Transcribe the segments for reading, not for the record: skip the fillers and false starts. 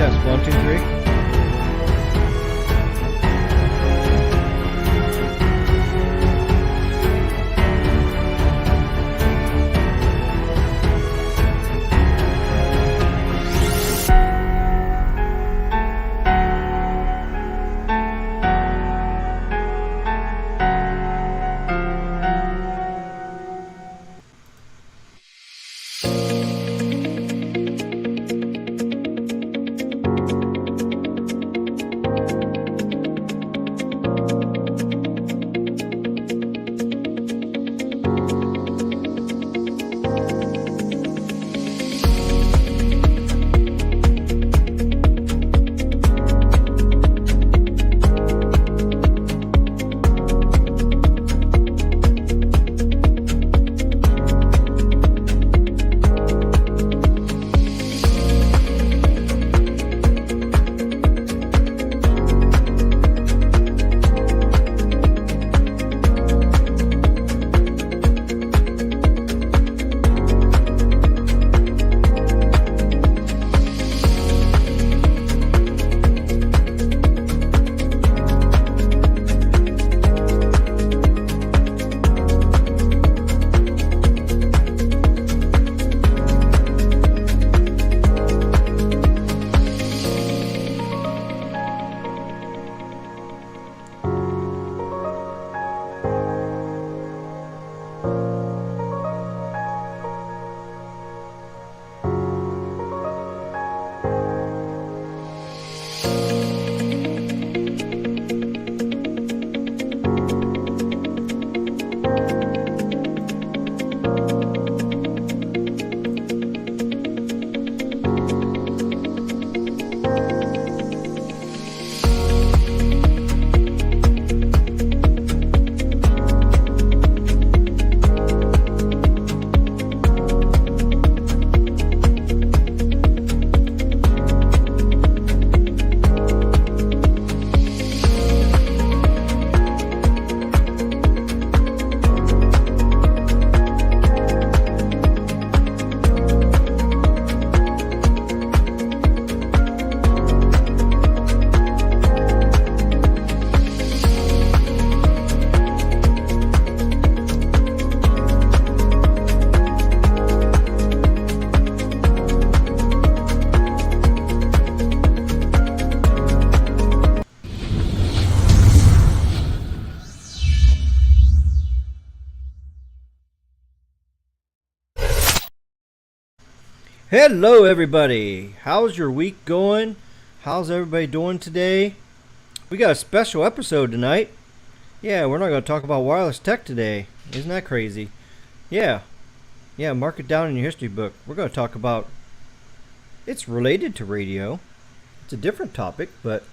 Test 1, 2, 3. Hello everybody, how's your week going? How's everybody doing today? We got a special episode tonight. Yeah, we're not going to talk about wireless tech today. Isn't that crazy? Yeah, mark it down in your history book. We're going to talk about, it's related to radio. It's a different topic, but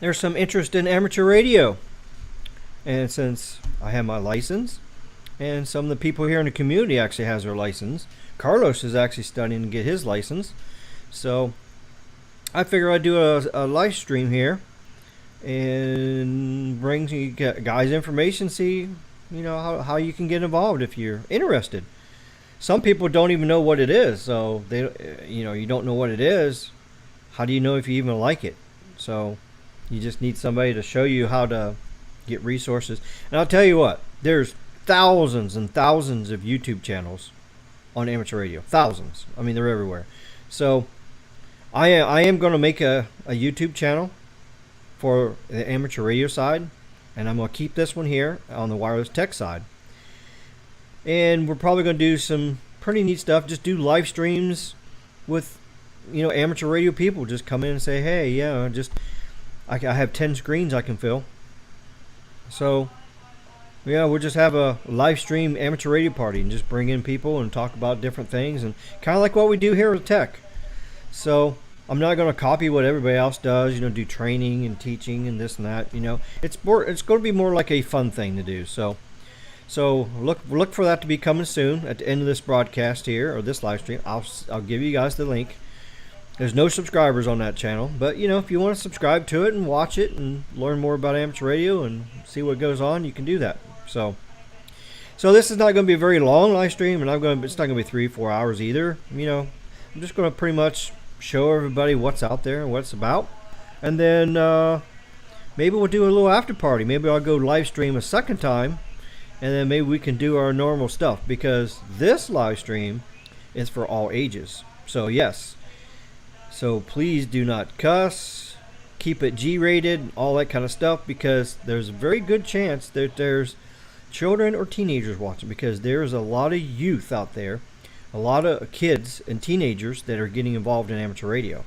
there's some interest in amateur radio. And since I have my license, and some of the people here in the community actually has their license. Carlos is actually studying to get his license. So I figure I'd do a live stream here and bring you guys information, see how you can get involved if you're interested. Some people don't even know what it is, so they you don't know what it is. How do you know if you even like it? So you just need somebody to show you how to get resources. And I'll tell you what, there's thousands and thousands of YouTube channels on amateur radio. Thousands. I mean, they're everywhere. So I am going to make a YouTube channel for the amateur radio side, and I'm going to keep this one here on the wireless tech side. And we're probably going to do some pretty neat stuff. Just do live streams with amateur radio people. Just come in and say, hey, yeah, I have 10 screens I can fill. So yeah, we'll just have a live stream amateur radio party and just bring in people and talk about different things, and kind of like what we do here with tech. So I'm not going to copy what everybody else does, do training and teaching and this and that. It's going to be more like a fun thing to do. So look for that to be coming soon at the end of this broadcast here, or this live stream. I'll give you guys the link. There's no subscribers on that channel, but if you want to subscribe to it and watch it and learn more about amateur radio and see what goes on, you can do that. So this is not going to be a very long live stream, and it's not going to be 3-4 hours either. I'm just going to pretty much show everybody what's out there and what it's about. And then maybe we'll do a little after party. Maybe I'll go live stream a second time, and then maybe we can do our normal stuff, because this live stream is for all ages. So yes, so please do not cuss, keep it G-rated, all that kind of stuff, because there's a very good chance that there's children or teenagers watching, because there's a lot of youth out there, a lot of kids and teenagers that are getting involved in amateur radio.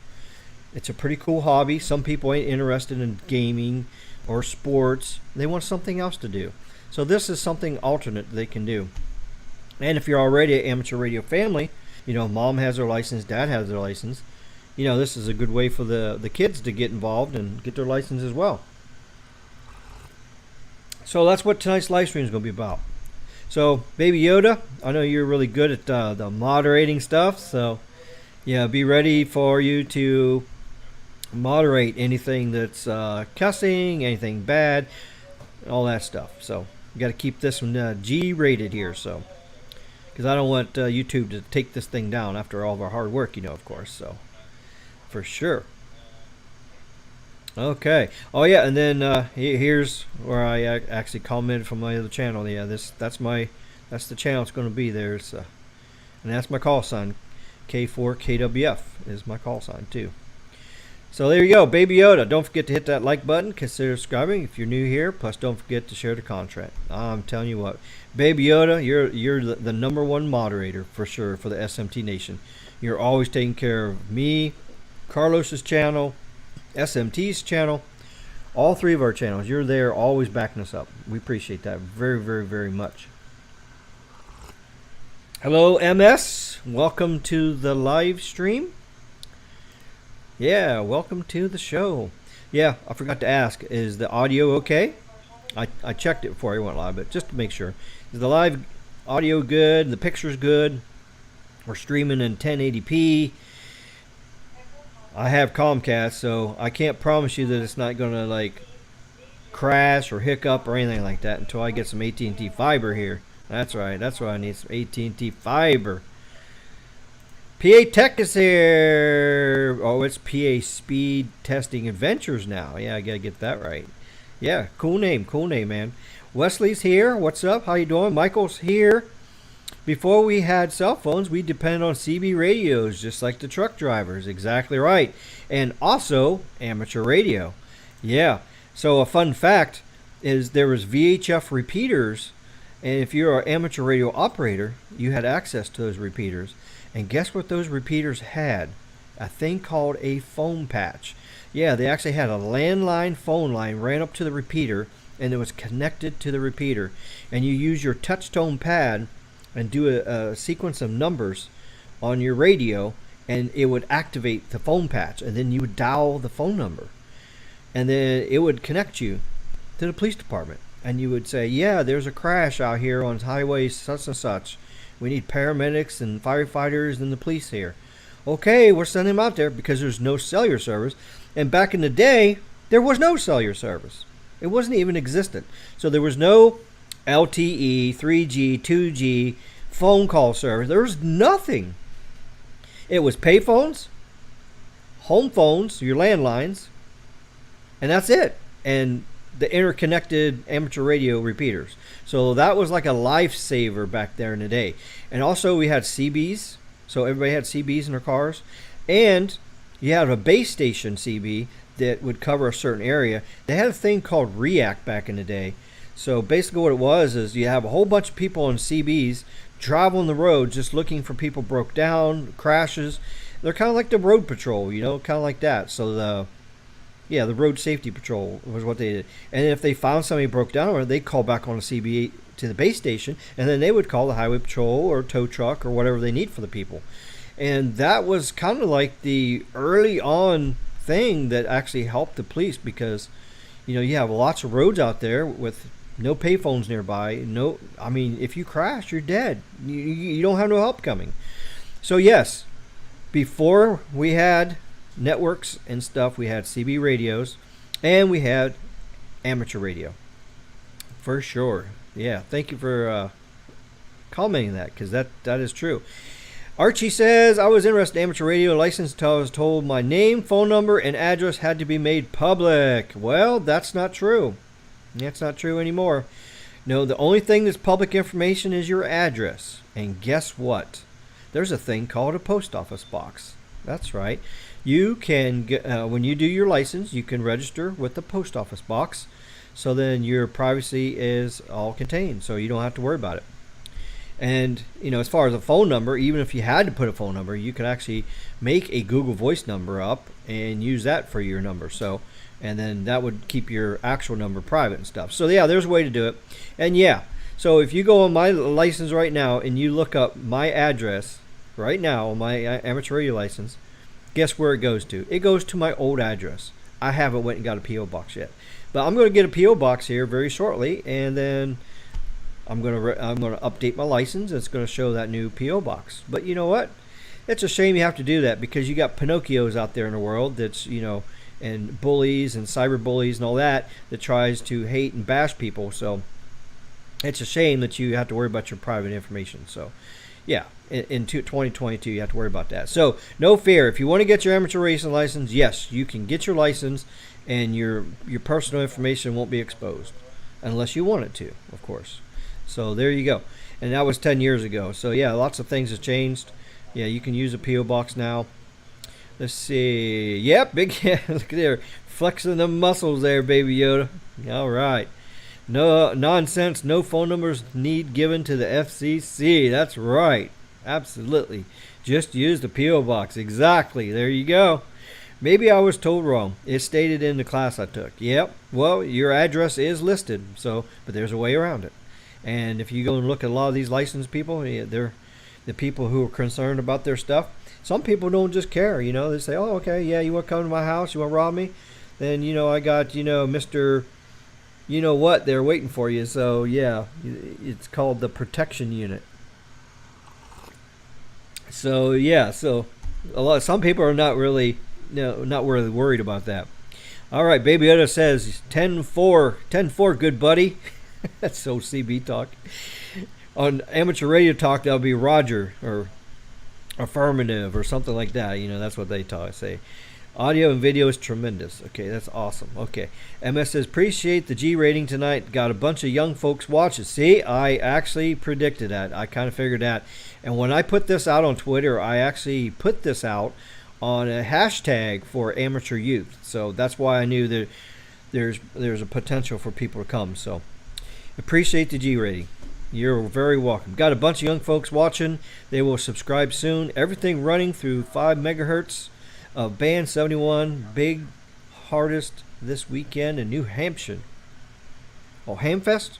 It's a pretty cool hobby. Some people ain't interested in gaming or sports. They want something else to do. So this is something alternate they can do. And if you're already an amateur radio family, you know, mom has their license, dad has their license, you know, this is a good way for the kids to get involved and get their license as well. So that's what tonight's live stream is going to be about. So, Baby Yoda, I know you're really good at the moderating stuff, so yeah, be ready for you to moderate anything that's cussing, anything bad, all that stuff. So, you got to keep this one G-rated here, so, because I don't want YouTube to take this thing down after all of our hard work, you know, of course, so, for sure. Okay. Oh yeah, and then here's where I actually commented from my other channel. Yeah, that's the channel it's going to be. There's and that's my call sign. K4KWF is my call sign too. So there you go, Baby Yoda. Don't forget to hit that like button. Consider subscribing if you're new here. Plus, don't forget to share the content. I'm telling you what, Baby Yoda, you're the number one moderator for sure for the SMT Nation. You're always taking care of me, Carlos's channel, SMT's channel, all three of our channels. You're there always backing us up. We appreciate that very, very, very much. Hello, MS. Welcome to the live stream. Yeah, welcome to the show. Yeah, I forgot to ask, is the audio okay? I checked it before I went live, but just to make sure. Is the live audio good? The picture's good? We're streaming in 1080p. I have Comcast, so I can't promise you that it's not going to like crash or hiccup or anything like that until I get some AT&T fiber here. That's right. That's why I need some AT&T fiber. PA Tech is here. Oh, it's PA Speed Testing Adventures now. Yeah, I got to get that right. Yeah, cool name, man. Wesley's here. What's up? How you doing? Michael's here. Before we had cell phones, we depended on CB radios, just like the truck drivers. Exactly right. And also amateur radio. Yeah. So a fun fact is there was VHF repeaters, and if you're an amateur radio operator, you had access to those repeaters. And guess what those repeaters had? A thing called a phone patch. Yeah, they actually had a landline phone line ran up to the repeater, and it was connected to the repeater. And you use your touch tone pad and do a sequence of numbers on your radio, and it would activate the phone patch, and then you would dial the phone number, and then it would connect you to the police department, and you would say, yeah, there's a crash out here on highway such and such. We need paramedics and firefighters and the police here. Okay, we're sending them out there, because there's no cellular service. And back in the day, there was no cellular service. It wasn't even existent. So there was no LTE, 3G, 2G, phone call service. There was nothing. It was payphones, home phones, your landlines, and that's it. And the interconnected amateur radio repeaters. So that was like a lifesaver back there in the day. And also we had CBs. So everybody had CBs in their cars. And you had a base station CB that would cover a certain area. They had a thing called REACT back in the day. So basically what it was is you have a whole bunch of people on CBs traveling the road just looking for people broke down, crashes. They're kind of like the road patrol, you know, kind of like that. So the road safety patrol was what they did. And if they found somebody broke down, they'd call back on a CB to the base station, and then they would call the highway patrol or tow truck or whatever they need for the people. And that was kind of like the early on thing that actually helped the police, because, you know, you have lots of roads out there with no payphones nearby. No, I mean, if you crash, you're dead. You don't have no help coming. So yes, before we had networks and stuff, we had CB radios, and we had amateur radio. For sure. Yeah, thank you for commenting that, because that is true. Archie says, I was interested in amateur radio license until I was told my name, phone number, and address had to be made public. Well, that's not true. That's not true anymore. No, the only thing that's public information is your address. And guess what? There's a thing called a post office box. That's right. You can, when you do your license, you can register with the post office box. So then your privacy is all contained. So you don't have to worry about it. And, as far as a phone number, even if you had to put a phone number, you could actually make a Google Voice number up and use that for your number. So, and then that would keep your actual number private and stuff. So, yeah, there's a way to do it. And, yeah, so if you go on my license right now and you look up my address right now on my amateur radio license, guess where it goes to? It goes to my old address. I haven't went and got a P.O. box yet. But I'm going to get a P.O. box here very shortly, and then I'm going to update my license. It's going to show that new P.O. box. But you know what? It's a shame you have to do that because you got Pinocchios out there in the world that's, and bullies and cyber bullies and all that tries to hate and bash people. So it's a shame that you have to worry about your private information. So, yeah, in 2022, you have to worry about that. So no fear. If you want to get your amateur racing license, yes, you can get your license and your personal information won't be exposed unless you want it to, of course. So there you go. And that was 10 years ago. So yeah, lots of things have changed. Yeah, you can use a P.O. box now. Let's see. Yep, big look there. Flexing the muscles there, Baby Yoda. All right. No nonsense, no phone numbers need given to the FCC. That's right. Absolutely. Just use the P.O. box. Exactly. There you go. Maybe I was told wrong. It's stated in the class I took. Yep. Well, your address is listed. So, but there's a way around it. And if you go and look at a lot of these licensed people, they're the people who are concerned about their stuff. Some people don't just care, They say, oh, okay, yeah, you want to come to my house? You want to rob me? Then, I got, Mr. You-know-what there waiting for you. So, yeah, it's called the protection unit. So, yeah, some people are not really worried about that. All right, Baby Yoda says 10-4, good buddy. That's so CB talk. On amateur radio talk, that'll be Roger or affirmative or something like that. That's what they say. Audio and video is tremendous. Okay, that's awesome. Okay. MS says, appreciate the G rating tonight. Got a bunch of young folks watching. See, I actually predicted that. I kind of figured that. And when I put this out on Twitter, I actually put this out on a hashtag for amateur youth. So that's why I knew that there's a potential for people to come. So appreciate the G rating. You're very welcome. Got a bunch of young folks watching. They will subscribe soon. Everything running through 5 megahertz of Band 71. Big hardest this weekend in New Hampshire. Oh, Hamfest?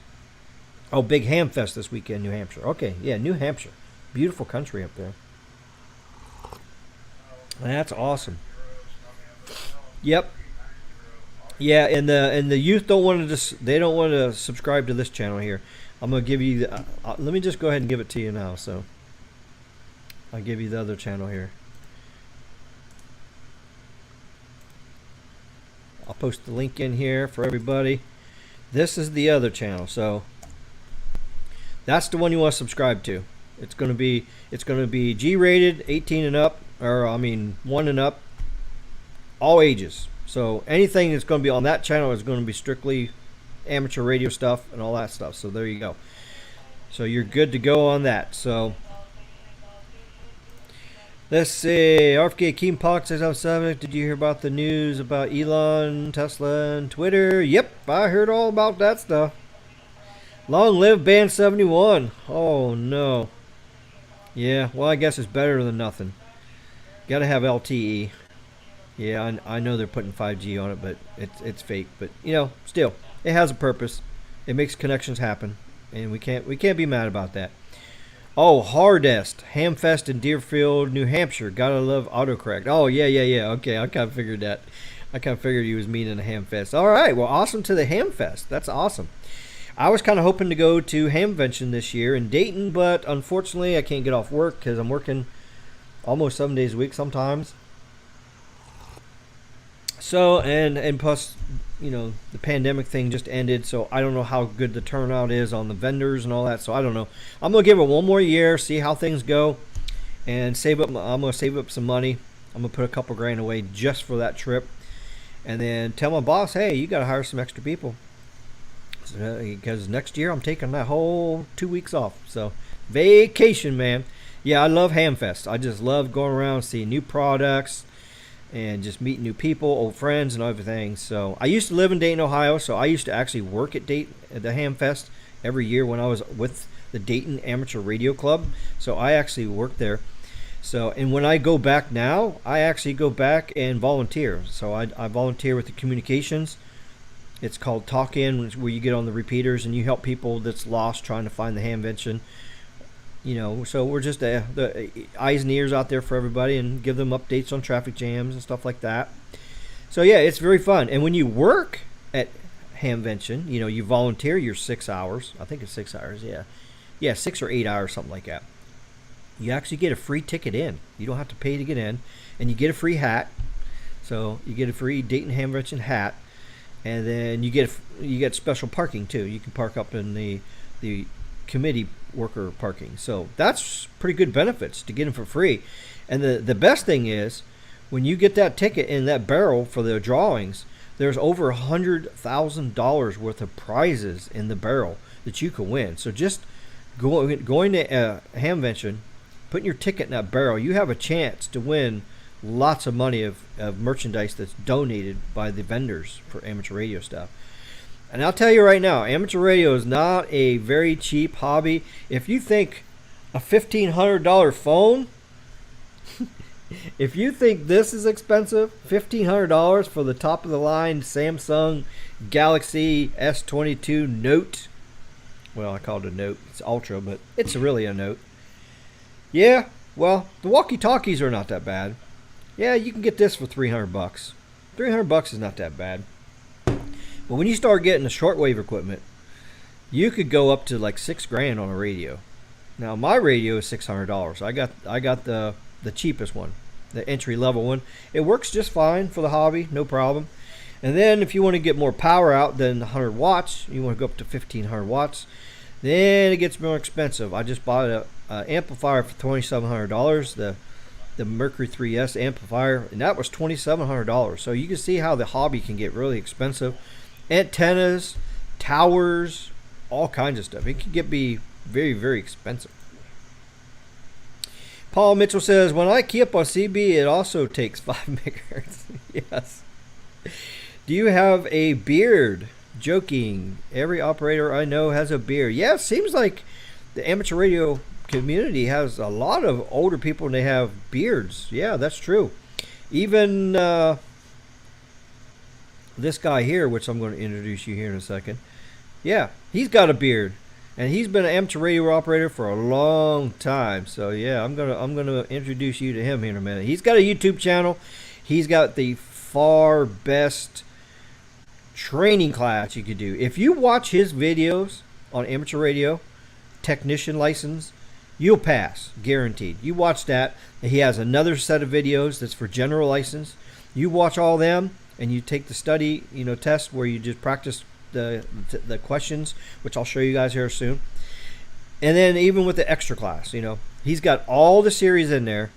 Oh, big Hamfest this weekend, New Hampshire. Okay, yeah, New Hampshire. Beautiful country up there. That's awesome. Yep. Yeah, and the youth don't want to subscribe to this channel here. I'm gonna give you. Let me just go ahead and give it to you now. So I'll give you the other channel here. I'll post the link in here for everybody. This is the other channel. So that's the one you want to subscribe to. It's gonna be G-rated, 18 and up, 1 and up, all ages. So anything that's going to be on that channel is going to be strictly amateur radio stuff and all that stuff. So there you go. So you're good to go on that. So let's see. RFK Keen Pox 607. Did you hear about the news about Elon, Tesla, and Twitter? Yep, I heard all about that stuff. Long live Band 71. Oh no. Yeah, well, I guess it's better than nothing. Got to have LTE. Yeah, I know they're putting 5G on it, but it's fake. But still, it has a purpose. It makes connections happen, and we can't be mad about that. Oh, Hardest Hamfest in Deerfield, New Hampshire. Gotta love autocorrect. Oh yeah. Okay, I kind of figured that. I kind of figured he was meaning a Hamfest. All right, well, awesome to the Hamfest. That's awesome. I was kind of hoping to go to Hamvention this year in Dayton, but unfortunately, I can't get off work because I'm working almost 7 days a week sometimes. So, and plus, the pandemic thing just ended, so I don't know how good the turnout is on the vendors and all that, so I don't know. I'm going to give it one more year, see how things go, and save up. I'm gonna save up some money. I'm gonna put a couple grand away just for that trip, and then tell my boss, hey, you gotta hire some extra people, because next year I'm taking that whole 2 weeks off. So vacation, man. Yeah, I love Hamfest. I just love going around, seeing new products, and just meeting new people, old friends, and everything. So I used to live in Dayton, Ohio, so I used to actually work at the Hamfest every year when I was with the Dayton Amateur Radio Club. So I actually worked there. So, and when I go back now, I actually go back and volunteer. So I volunteer with the communications. It's called Talk In, where you get on the repeaters and you help people that's lost trying to find the hamvention. So we're just the eyes and ears out there for everybody and give them updates on traffic jams and stuff like that. So yeah, it's very fun. And when you work at Hamvention, you volunteer your 6 hours. I think it's 6 hours, yeah. Yeah, 6 or 8 hours, something like that. You actually get a free ticket in. You don't have to pay to get in. And you get a free hat. So you get a free Dayton Hamvention hat. And then you get special parking too. You can park up in the committee worker parking. So that's pretty good benefits to get them for free. And the best thing is, when you get that ticket in that barrel for the drawings, there's over $100,000 worth of prizes in the barrel that you can win. So just going to Hamvention, putting your ticket in that barrel, you have a chance to win lots of money of merchandise that's donated by the vendors for amateur radio stuff. And I'll tell you right now, amateur radio is not a very cheap hobby. If you think a $1,500 phone, if you think this is expensive, $1,500 for the top of the line Samsung Galaxy S22 Note. Well, I call it a Note. It's Ultra, but it's really a Note. Yeah, well, the walkie-talkies are not that bad. Yeah, you can get this for $300. $300 is not that bad. But when you start getting the shortwave equipment, you could go up to like $6,000 on a radio. Now my radio is $600. I got the cheapest one, the entry level one. It works just fine for the hobby, no problem. And then if you want to get more power out than 100 watts, you want to go up to 1,500 watts, then it gets more expensive. I just bought an amplifier for $2,700, the Mercury 3S amplifier, and that was $2,700. So you can see how the hobby can get really expensive. Antennas, towers, all kinds of stuff. It can be very, very expensive. Paul Mitchell says, when I key up on CB, it also takes 5 megahertz. Yes. Do you have a beard? Joking. Every operator I know has a beard. Yeah, it seems like the amateur radio community has a lot of older people and they have beards. Yeah, that's true. Even this guy here, which I'm going to introduce you here in a second. Yeah, he's got a beard. And he's been an amateur radio operator for a long time. So yeah, I'm gonna introduce you to him here in a minute. He's got a YouTube channel. He's got the far best training class you could do. If you watch his videos on amateur radio, technician license, you'll pass, guaranteed. You watch that. He has another set of videos that's for general license. You watch all them, and you take the study, test where you just practice the questions, which I'll show you guys here soon. And then even with the extra class, he's got all the series in there,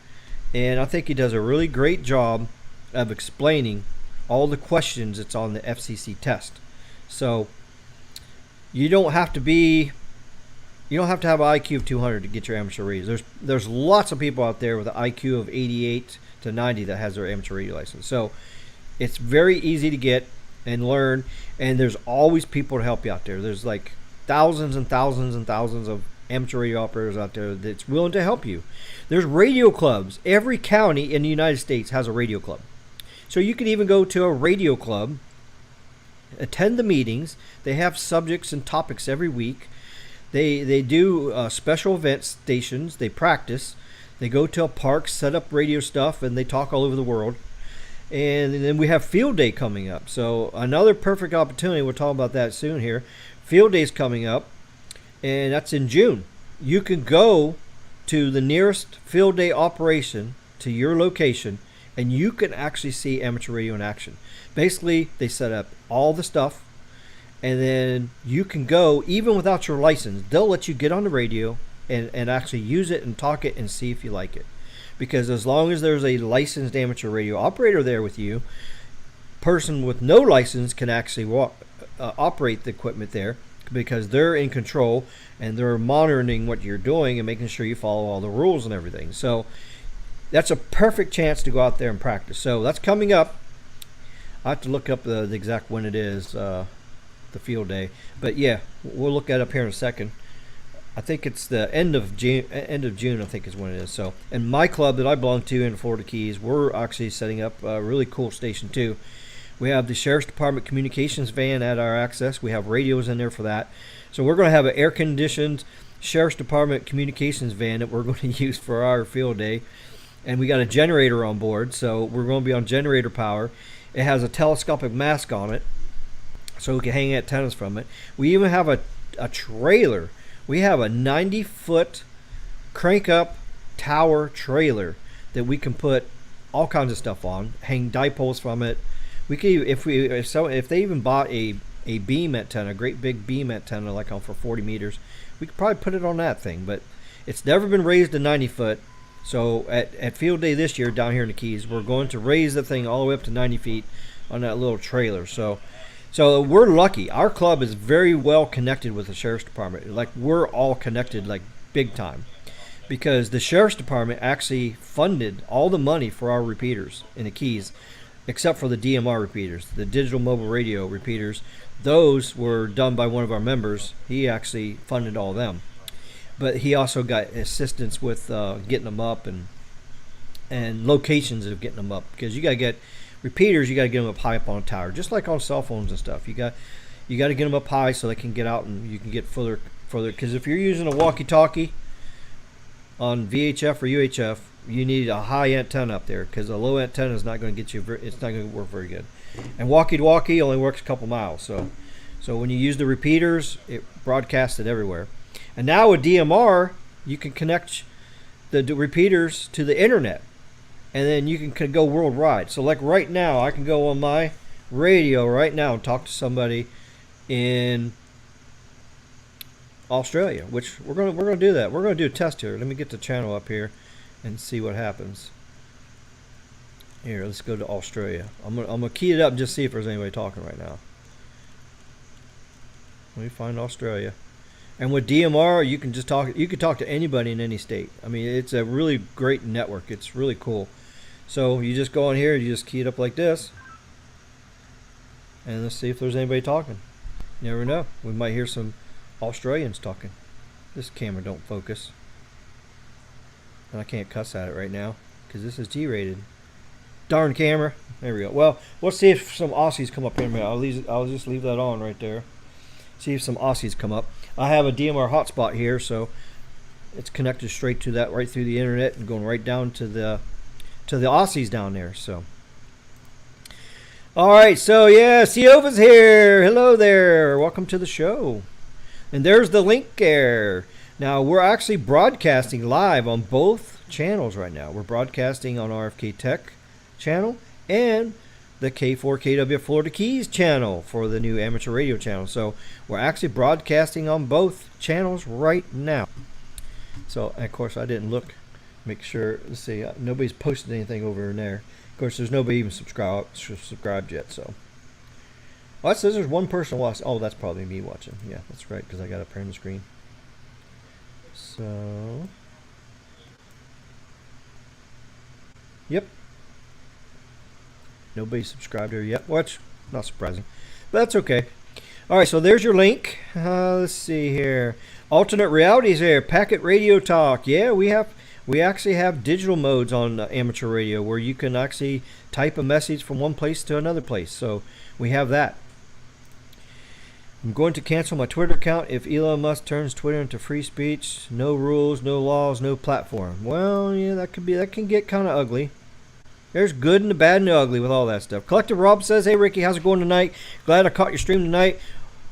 and I think he does a really great job of explaining all the questions that's on the FCC test. So you don't have to have an IQ of 200 to get your amateur radio. There's lots of people out there with an IQ of 88 to 90 that has their amateur radio license. So it's very easy to get and learn, and there's always people to help you out there. There's like thousands and thousands and thousands of amateur radio operators out there that's willing to help you. There's radio clubs. Every county in the United States has a radio club. So you can even go to a radio club, attend the meetings. They have subjects and topics every week. They do special event stations. They practice. They go to a park, set up radio stuff, and they talk all over the world. And then we have field day coming up. So another perfect opportunity. We'll talk about that soon here. Field day's coming up, and that's in June. You can go to the nearest field day operation to your location, and you can actually see amateur radio in action. Basically, they set up all the stuff, and then you can go even without your license. They'll let you get on the radio and actually use it and talk it and see if you like it. because as long as there's a licensed amateur radio operator there with you, person with no license can actually operate the equipment there, because they're in control and they're monitoring what you're doing and making sure you follow all the rules and everything. So that's a perfect chance to go out there and practice. So that's coming up. I have to look up the exact when it is, the field day. But yeah, we'll look at it up here in a second. I think it's the end of June. I think is when it is. So, and my club that I belong to in Florida Keys, we're actually setting up a really cool station too. We have the Sheriff's Department communications van at our access. We have radios in there for that. So we're going to have an air-conditioned Sheriff's Department communications van that we're going to use for our field day. And we got a generator on board, so we're going to be on generator power. It has a telescopic mast on it, so we can hang antennas from it. We even have a trailer. We have a 90-foot crank-up tower trailer that we can put all kinds of stuff on, hang dipoles from it. We could, if they even bought a beam antenna, a great big beam antenna like on for 40 meters, we could probably put it on that thing. But it's never been raised to 90 foot. So at field day this year down here in the Keys, we're going to raise the thing all the way up to 90 feet on that little trailer. So we're lucky. Our club is very well connected with the Sheriff's Department. Like, we're all connected like big time, because the Sheriff's Department actually funded all the money for our repeaters in the Keys, except for the DMR repeaters, the digital mobile radio repeaters. Those were done by one of our members. He actually funded all of them. But he also got assistance with getting them up and locations of getting them up, because you got to get repeaters. You got to get them up high up on a tower, just like on cell phones and stuff. You got to get them up high so they can get out and you can get further. Because if you're using a walkie-talkie on VHF or UHF, you need a high antenna up there, because a low antenna is not going to get you. It's not going to work very good. And walkie-talkie only works a couple miles. So when you use the repeaters, it broadcasts it everywhere. And now with DMR, you can connect the repeaters to the internet, and then you can go worldwide. So like right now, I can go on my radio right now and talk to somebody in Australia, which we're gonna do that. We're gonna do a test here. Let me get the channel up here and see what happens. Here, let's go to Australia. I'm gonna key it up and just see if there's anybody talking right now. Let me find Australia. And with DMR, you can just talk. You can talk to anybody in any state. I mean, it's a really great network. It's really cool. So you just go on here, you just key it up like this, and let's see if there's anybody talking. You never know. We might hear some Australians talking. This camera don't focus, and I can't cuss at it right now because this is G-rated. Darn camera. There we go. Well, let's see if some Aussies come up here in a minute. I'll just leave that on right there. See if some Aussies come up. I have a DMR hotspot here, so it's connected straight to that, right through the internet, and going right down to the Aussies down there. So, all right. So yeah, Siova's here. Hello there. Welcome to the show. And there's the link there. Now we're actually broadcasting live on both channels right now. We're broadcasting on RFK Tech channel and the K4KW Florida Keys channel for the new amateur radio channel. So we're actually broadcasting on both channels right now. So, and of course, I didn't look, make sure. Let's see, nobody's posted anything over in there. Of course, there's nobody even subscribed yet. So, well, it says there's one person watching. Oh, that's probably me watching. Yeah, that's right, because I got up here on the screen. So, yep. Nobody subscribed here yet, which not surprising, but that's okay. All right, so there's your link. Let's see here. Alternate realities here. Packet radio talk. Yeah, we actually have digital modes on amateur radio where you can actually type a message from one place to another place. So we have that. I'm going to cancel my Twitter account if Elon Musk turns Twitter into free speech. No rules, no laws, no platform. Well, yeah, that can get kind of ugly. There's good and the bad and the ugly with all that stuff. Collective Rob says, hey, Ricky, how's it going tonight? Glad I caught your stream tonight.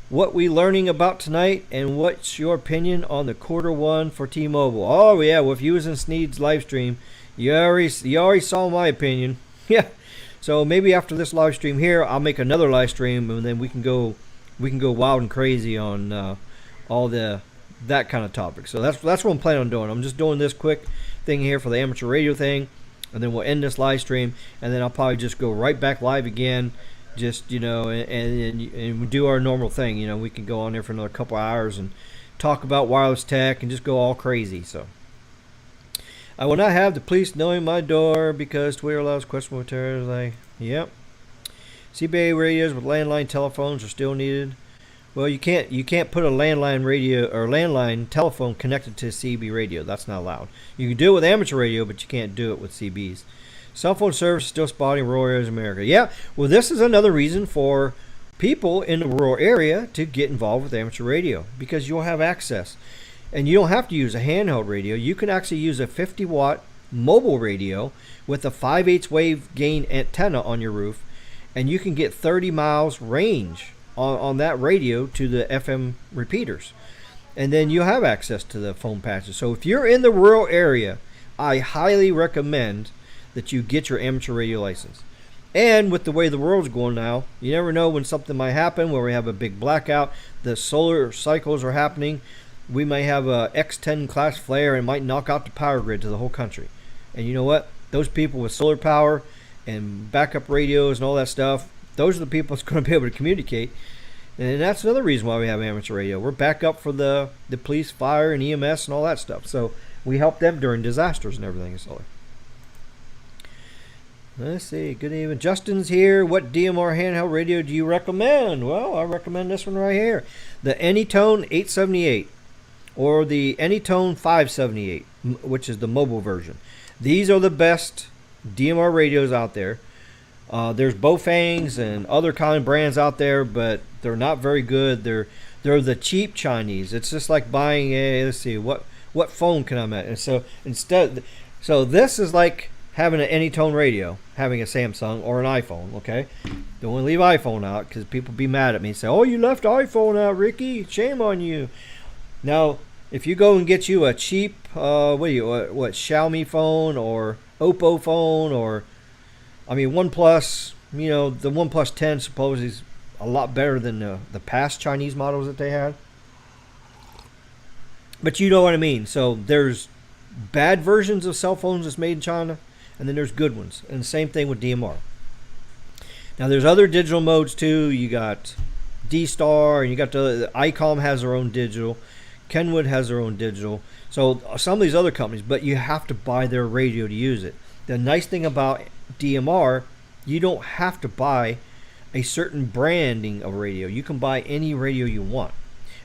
What we learning about tonight, and what's your opinion on the Q1 for T-Mobile? Oh, yeah, well, if you was in Sneed's live stream, you already saw my opinion. Yeah. So maybe after this live stream here, I'll make another live stream, and then we can go wild and crazy on all that kind of topic. So that's what I'm planning on doing. I'm just doing this quick thing here for the amateur radio thing, and then we'll end this live stream, and then I'll probably just go right back live again, just and we do our normal thing. We can go on there for another couple hours and talk about wireless tech and just go all crazy. So I will not have the police knowing my door because Twitter allows questionable material. Yep. CBA radios with landline telephones are still needed. Well, you can't put a landline radio or landline telephone connected to a CB radio. That's not allowed. You can do it with amateur radio, but you can't do it with CBs. Cell phone service is still spotty in rural areas of America. Yeah, well, this is another reason for people in the rural area to get involved with amateur radio, because you'll have access. And you don't have to use a handheld radio. You can actually use a 50-watt mobile radio with a 5/8 wave gain antenna on your roof, and you can get 30 miles range on that radio to the FM repeaters. And then you'll have access to the phone patches. So if you're in the rural area, I highly recommend that you get your amateur radio license. And with the way the world's going now, you never know when something might happen, where we have a big blackout, the solar cycles are happening. We may have a X10 class flare and might knock out the power grid to the whole country. And you know what? Those people with solar power and backup radios and all that stuff, those are the people that's going to be able to communicate. And that's another reason why we have amateur radio. We're backup for the police, fire, and EMS and all that stuff. So we help them during disasters and everything. So let's see. Good evening. Justin's here. What DMR handheld radio do you recommend? Well, I recommend this one right here. The Anytone 878 or the Anytone 578, which is the mobile version. These are the best DMR radios out there. There's Baofangs and other kind of brands out there, but they're not very good. They're the cheap Chinese. It's just like buying let's see, what phone can I get? And so this is like having an Anytone radio, having a Samsung or an iPhone, okay? Don't want to leave iPhone out because people be mad at me and say, oh, you left iPhone out, Ricky. Shame on you. Now, if you go and get you a cheap, Xiaomi phone or Oppo phone or, OnePlus, the OnePlus 10 supposedly is a lot better than the past Chinese models that they had. But you know what I mean. So there's bad versions of cell phones that's made in China, and then there's good ones. And the same thing with DMR. Now there's other digital modes too. You got D-Star, and you got the ICOM has their own digital. Kenwood has their own digital. So some of these other companies, but you have to buy their radio to use it. The nice thing about DMR, you don't have to buy a certain branding of radio. You can buy any radio you want.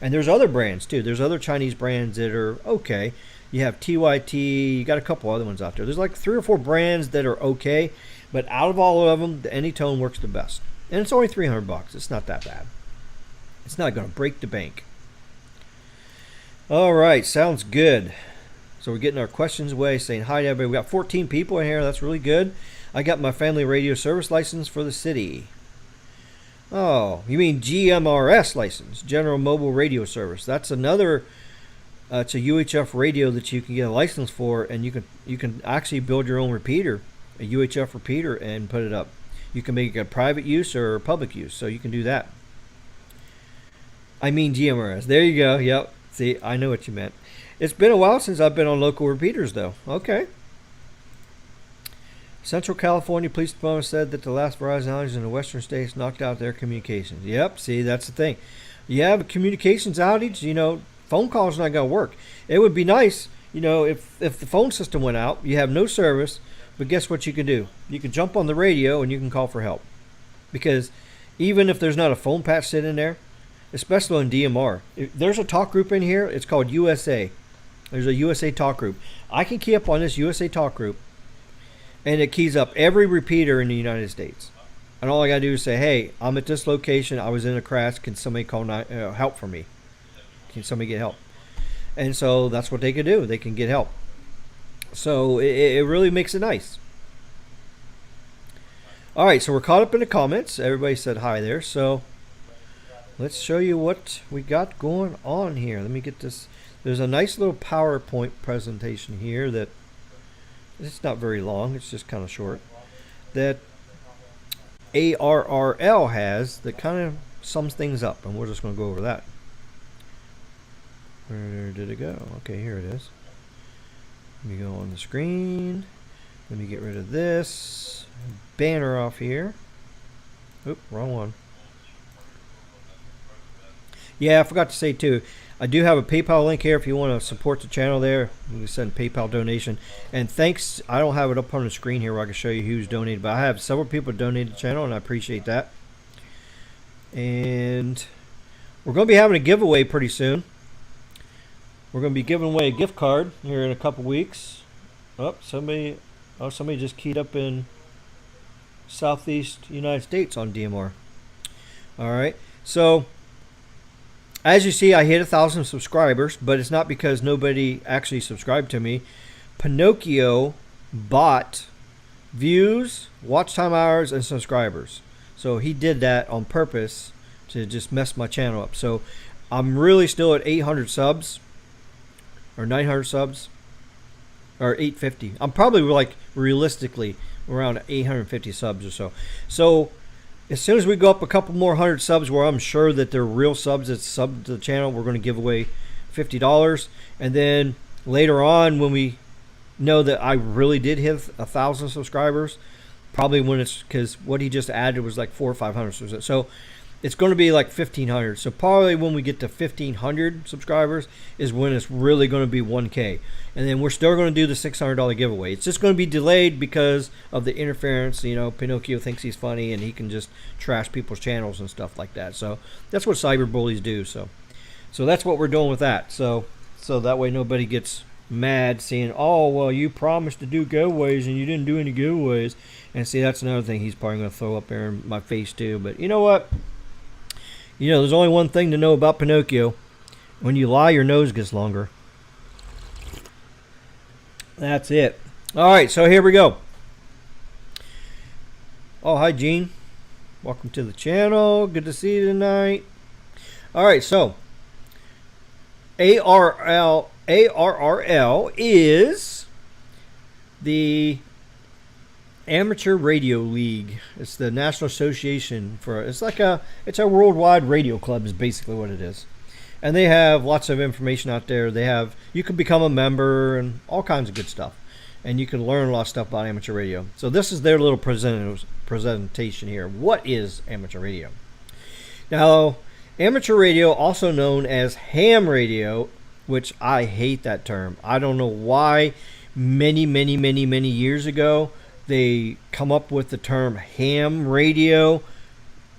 And there's other brands too. There's other Chinese brands that are okay. You have TYT, you got a couple other ones out there. There's like 3 or 4 brands that are okay, but out of all of them, the Anytone works the best. And it's only $300. It's not that bad. It's not going to break the bank. All right, sounds good. So we're getting our questions away, saying hi to everybody. We got 14 people in here. That's really good. I got my family radio service license for the city. Oh, you mean GMRS license, General Mobile Radio Service. That's another. It's a UHF radio that you can get a license for, and you can actually build your own repeater, a UHF repeater, and put it up. You can make it a private use or public use, so you can do that. I mean GMRS. There you go. Yep. See, I know what you meant. It's been a while since I've been on local repeaters, though. Okay. Central California Police Department said that the last Verizon outage in the western states knocked out their communications. Yep, see, that's the thing. You have a communications outage, phone calls not going to work. It would be nice, if the phone system went out, you have no service, but guess what you can do? You can jump on the radio and you can call for help. Because even if there's not a phone patch sitting in there, especially on DMR, there's a talk group in here. It's called USA. There's a USA talk group. I can key up on this USA talk group, and it keys up every repeater in the United States. And all I got to do is say, hey, I'm at this location. I was in a crash. Can somebody call help for me? Can somebody get help? And so that's what they can do. They can get help. So it really makes it nice. All right, so we're caught up in the comments. Everybody said hi there. So let's show you what we got going on here. Let me get this. There's a nice little PowerPoint presentation here that it's not very long. It's just kind of short. That ARRL has that kind of sums things up, and we're just going to go over that. Where did it go? Okay, here it is. Let me go on the screen. Let me get rid of this banner off here. Oop, wrong one. Yeah, I forgot to say too, I do have a PayPal link here if you want to support the channel there. You can send PayPal donation. And thanks, I don't have it up on the screen here where I can show you who's donated, but I have several people donate to the channel, and I appreciate that. And we're going to be having a giveaway pretty soon. We're going to be giving away a gift card here in a couple weeks. Oh, somebody just keyed up in Southeast United States on DMR. All right, so as you see, I hit 1,000 subscribers, but it's not because nobody actually subscribed to me. Pinocchio bought views, watch time hours, and subscribers. So he did that on purpose to just mess my channel up. So I'm really still at 800 subs or 900 subs or 850. I'm probably like realistically around 850 subs or so. So as soon as we go up a couple more hundred subs where I'm sure that they're real subs that sub to the channel, we're going to give away $50. And then later on, when we know that I really did hit 1,000 subscribers, probably when it's, because what he just added was like 400 or 500. So it's going to be like 1,500. So probably when we get to 1,500 subscribers is when it's really going to be 1K. And then we're still going to do the $600 giveaway. It's just going to be delayed because of the interference. You know, Pinocchio thinks he's funny and he can just trash people's channels and stuff like that. So that's what cyber bullies do. So that's what we're doing with that. So that way nobody gets mad saying, oh, well, you promised to do giveaways and you didn't do any giveaways. And see, that's another thing he's probably going to throw up there in my face too. But you know what? You know, there's only one thing to know about Pinocchio. When you lie, your nose gets longer. That's it. All right, so here we go. Oh, hi, Gene. Welcome to the channel. Good to see you tonight. All right, so ARRL is the Amateur Radio League. It's the National Association for, it's a worldwide radio club is basically what it is. And they have lots of information out there. You can become a member and all kinds of good stuff. And you can learn a lot of stuff about amateur radio. So this is their little presentation here. What is amateur radio? Now, amateur radio, also known as ham radio, which I hate that term. I don't know why many years ago they come up with the term ham radio.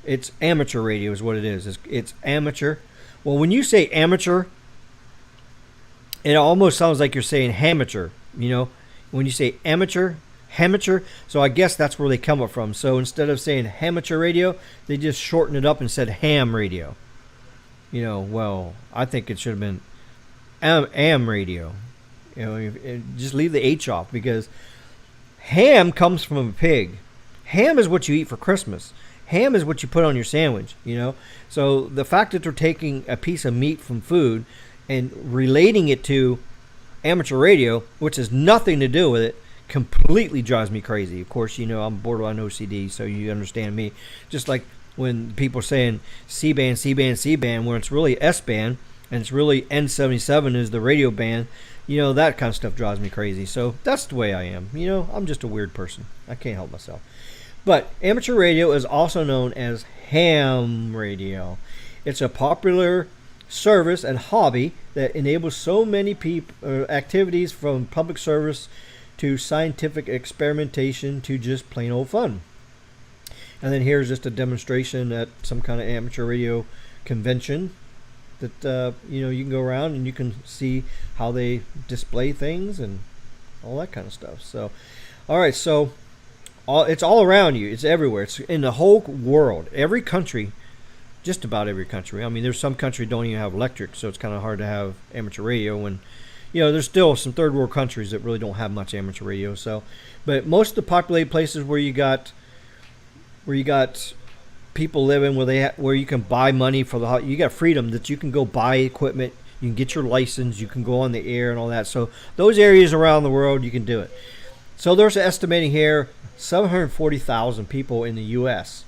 It's amateur radio is what it is. It's amateur. Well, when you say amateur, it almost sounds like you're saying amateur. You know, when you say amateur. So I guess that's where they come up from. So instead of saying amateur radio, they just shortened it up and said ham radio. You know, well, I think it should have been am radio. You know, just leave the H off, because ham comes from a pig. Ham is what you eat for Christmas. Ham is what you put on your sandwich, you know. So the fact that they're taking a piece of meat from food and relating it to amateur radio, which has nothing to do with it, completely drives me crazy. Of course, you know, I'm borderline OCD, so you understand me. Just like when people are saying C-band, C-band, C-band, when it's really S-band, and it's really N77 is the radio band. You know, that kind of stuff drives me crazy. So that's the way I am. You know, I'm just a weird person. I can't help myself. But amateur radio is also known as ham radio. It's a popular service and hobby that enables so many activities, from public service to scientific experimentation to just plain old fun. And then here's just a demonstration at some kind of amateur radio convention that you know, you can go around and you can see how they display things and all that kind of stuff. So, all right, so it's all around you. It's everywhere. It's in the whole world. Every country, just about every country. I mean, there's some countries don't even have electric, so it's kind of hard to have amateur radio. When, you know, there's still some third world countries that really don't have much amateur radio. So, but most of the populated places where you got people living, where you can buy money for you got freedom that you can go buy equipment, you can get your license, you can go on the air and all that. So those areas around the world, you can do it. So there's estimating here 740,000 people in the U.S.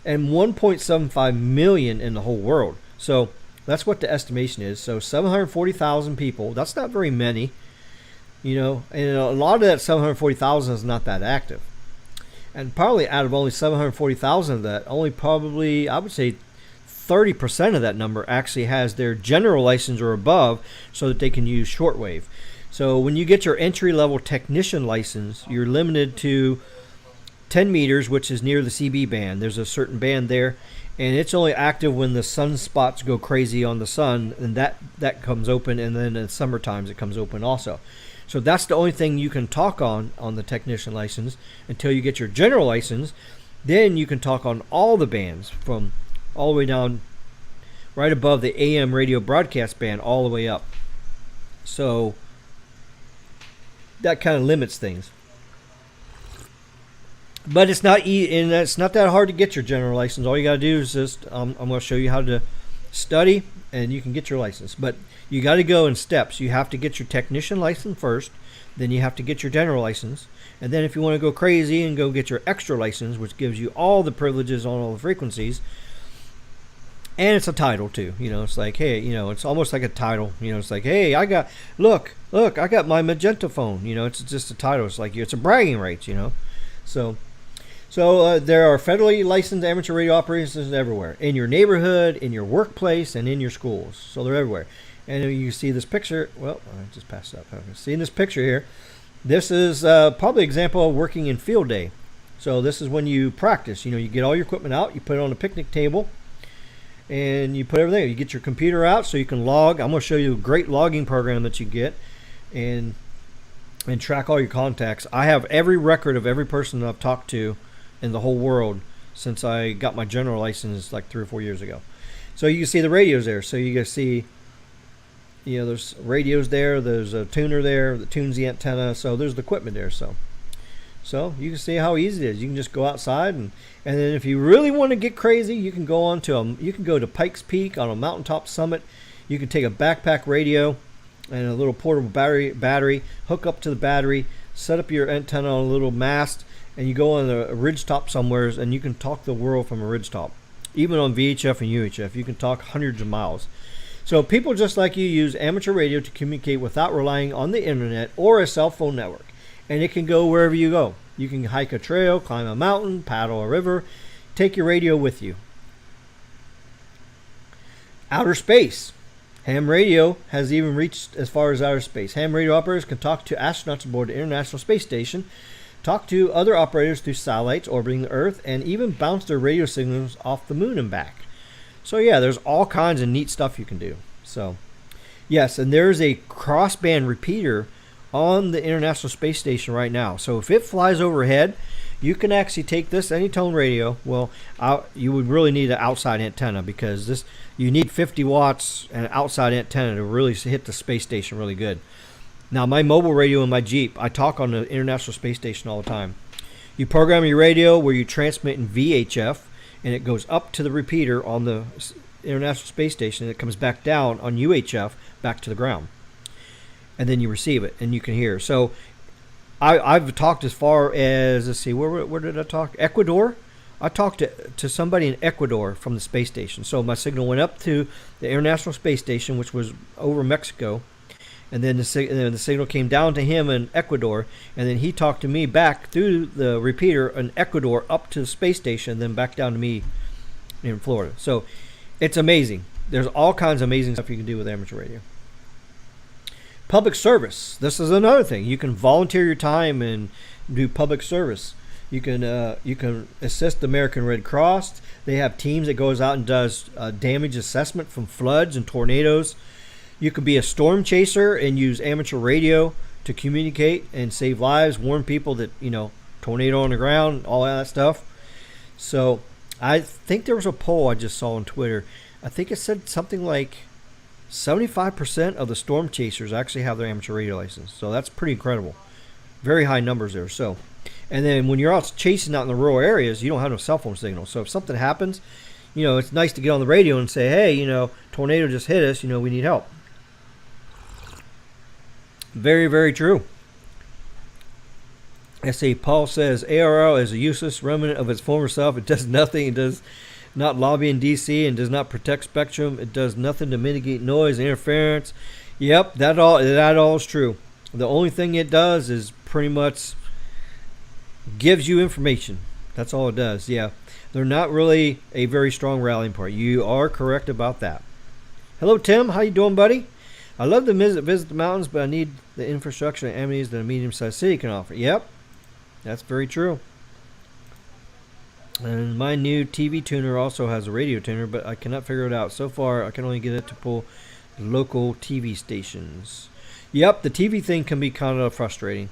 and 1.75 million in the whole world. So that's what the estimation is. So 740,000 people, that's not very many. And a lot of that 740,000 is not that active. And probably out of only 740,000 of that, only probably, I would say, 30% of that number actually has their general license or above so that they can use shortwave. So when you get your entry-level technician license, you're limited to 10 meters, which is near the CB band. There's a certain band there, and it's only active when the sunspots go crazy on the sun, and that comes open, and then in summer times it comes open also. So that's the only thing you can talk on the technician license until you get your general license. Then you can talk on all the bands from all the way down right above the AM radio broadcast band all the way up. So that kind of limits things. But it's not and it's not that hard to get your general license. All you got to do is just I'm going to show you how to study, and you can get your license. But you got to go in steps. You have to get your technician license first, then you have to get your general license, and then if you want to go crazy and go get your extra license, which gives you all the privileges on all the frequencies, and it's a title too. It's like, hey, it's almost like a title. It's like, hey, I got look, I got my magenta phone. It's just a title. It's like it's a bragging rights. So there are federally licensed amateur radio operators everywhere, in your neighborhood, in your workplace, and in your schools. So they're everywhere. And you see this picture. Well, I just passed up. See this picture here. This is probably an example of working in field day. So this is when you practice. You get all your equipment out, you put it on a picnic table, and you put everything. You get your computer out so you can log. I'm going to show you a great logging program that you get, and track all your contacts. I have every record of every person that I've talked to in the whole world since I got my general license like 3 or 4 years ago. So you can see the radios there. So you can see, there's radios there. There's a tuner there that tunes the antenna. So there's the equipment there. So you can see how easy it is. You can just go outside, and then if you really want to get crazy, you can go to Pikes Peak on a mountaintop summit. You can take a backpack radio and a little portable battery, hook up to the battery, set up your antenna on a little mast, and you go on a ridge top somewhere, and you can talk the world from a ridge top. Even on VHF and UHF, you can talk hundreds of miles. So people just like you use amateur radio to communicate without relying on the internet or a cell phone network. And it can go wherever you go. You can hike a trail, climb a mountain, paddle a river, take your radio with you. Outer space. Ham radio has even reached as far as outer space. Ham radio operators can talk to astronauts aboard the International Space Station, talk to other operators through satellites orbiting the Earth, and even bounce their radio signals off the moon and back. So yeah, there's all kinds of neat stuff you can do. So yes, and there's a crossband repeater on the International Space Station right now. So if it flies overhead, you can actually take this anytone radio. Well, you would really need an outside antenna, because you need 50 watts and an outside antenna to really hit the space station really good. Now, my mobile radio in my Jeep, I talk on the International Space Station all the time. You program your radio where you transmit in VHF, and it goes up to the repeater on the International Space Station, and it comes back down on UHF back to the ground. And then you receive it, and you can hear. So I've talked as far as, let's see, where did I talk? Ecuador. I talked to somebody in Ecuador from the space station. So my signal went up to the International Space Station, which was over Mexico, and then the signal came down to him in Ecuador, and then he talked to me back through the repeater in Ecuador up to the space station, then back down to me in Florida. So it's amazing. There's all kinds of amazing stuff you can do with amateur radio. Public service. This is another thing. You can volunteer your time and do public service. You can assist the American Red Cross. They have teams that goes out and does damage assessment from floods and tornadoes. You could be a storm chaser and use amateur radio to communicate and save lives, warn people that, tornado on the ground, all that stuff. So I think there was a poll I just saw on Twitter. I think it said something like 75% of the storm chasers actually have their amateur radio license. So that's pretty incredible. Very high numbers there. So, and then when you're out chasing out in the rural areas, you don't have no cell phone signal. So if something happens, it's nice to get on the radio and say, hey, tornado just hit us, we need help. Very, very true. S.A. Paul says, ARL is a useless remnant of its former self. It does nothing. It does not lobby in D.C. and does not protect spectrum. It does nothing to mitigate noise and interference. Yep, that all is true. The only thing it does is pretty much gives you information. That's all it does. Yeah, they're not really a very strong rallying point. You are correct about that. Hello, Tim. How you doing, buddy? I love to visit the mountains, but I need the infrastructure and amenities that a medium-sized city can offer. Yep, that's very true. And my new TV tuner also has a radio tuner, but I cannot figure it out. So far, I can only get it to pull local TV stations. Yep, the TV thing can be kind of frustrating.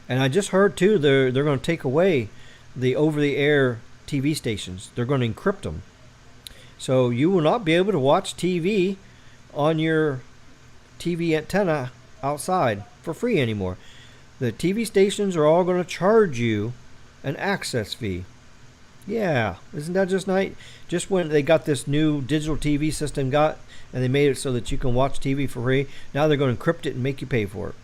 And I just heard too they're going to take away the over-the-air TV stations. They're going to encrypt them, so you will not be able to watch TV on your TV antenna outside for free anymore. The TV stations are all going to charge you an access fee. Yeah, isn't that just nice? Just when they got this new digital TV system and they made it so that you can watch TV for free, now they're going to encrypt it and make you pay for it.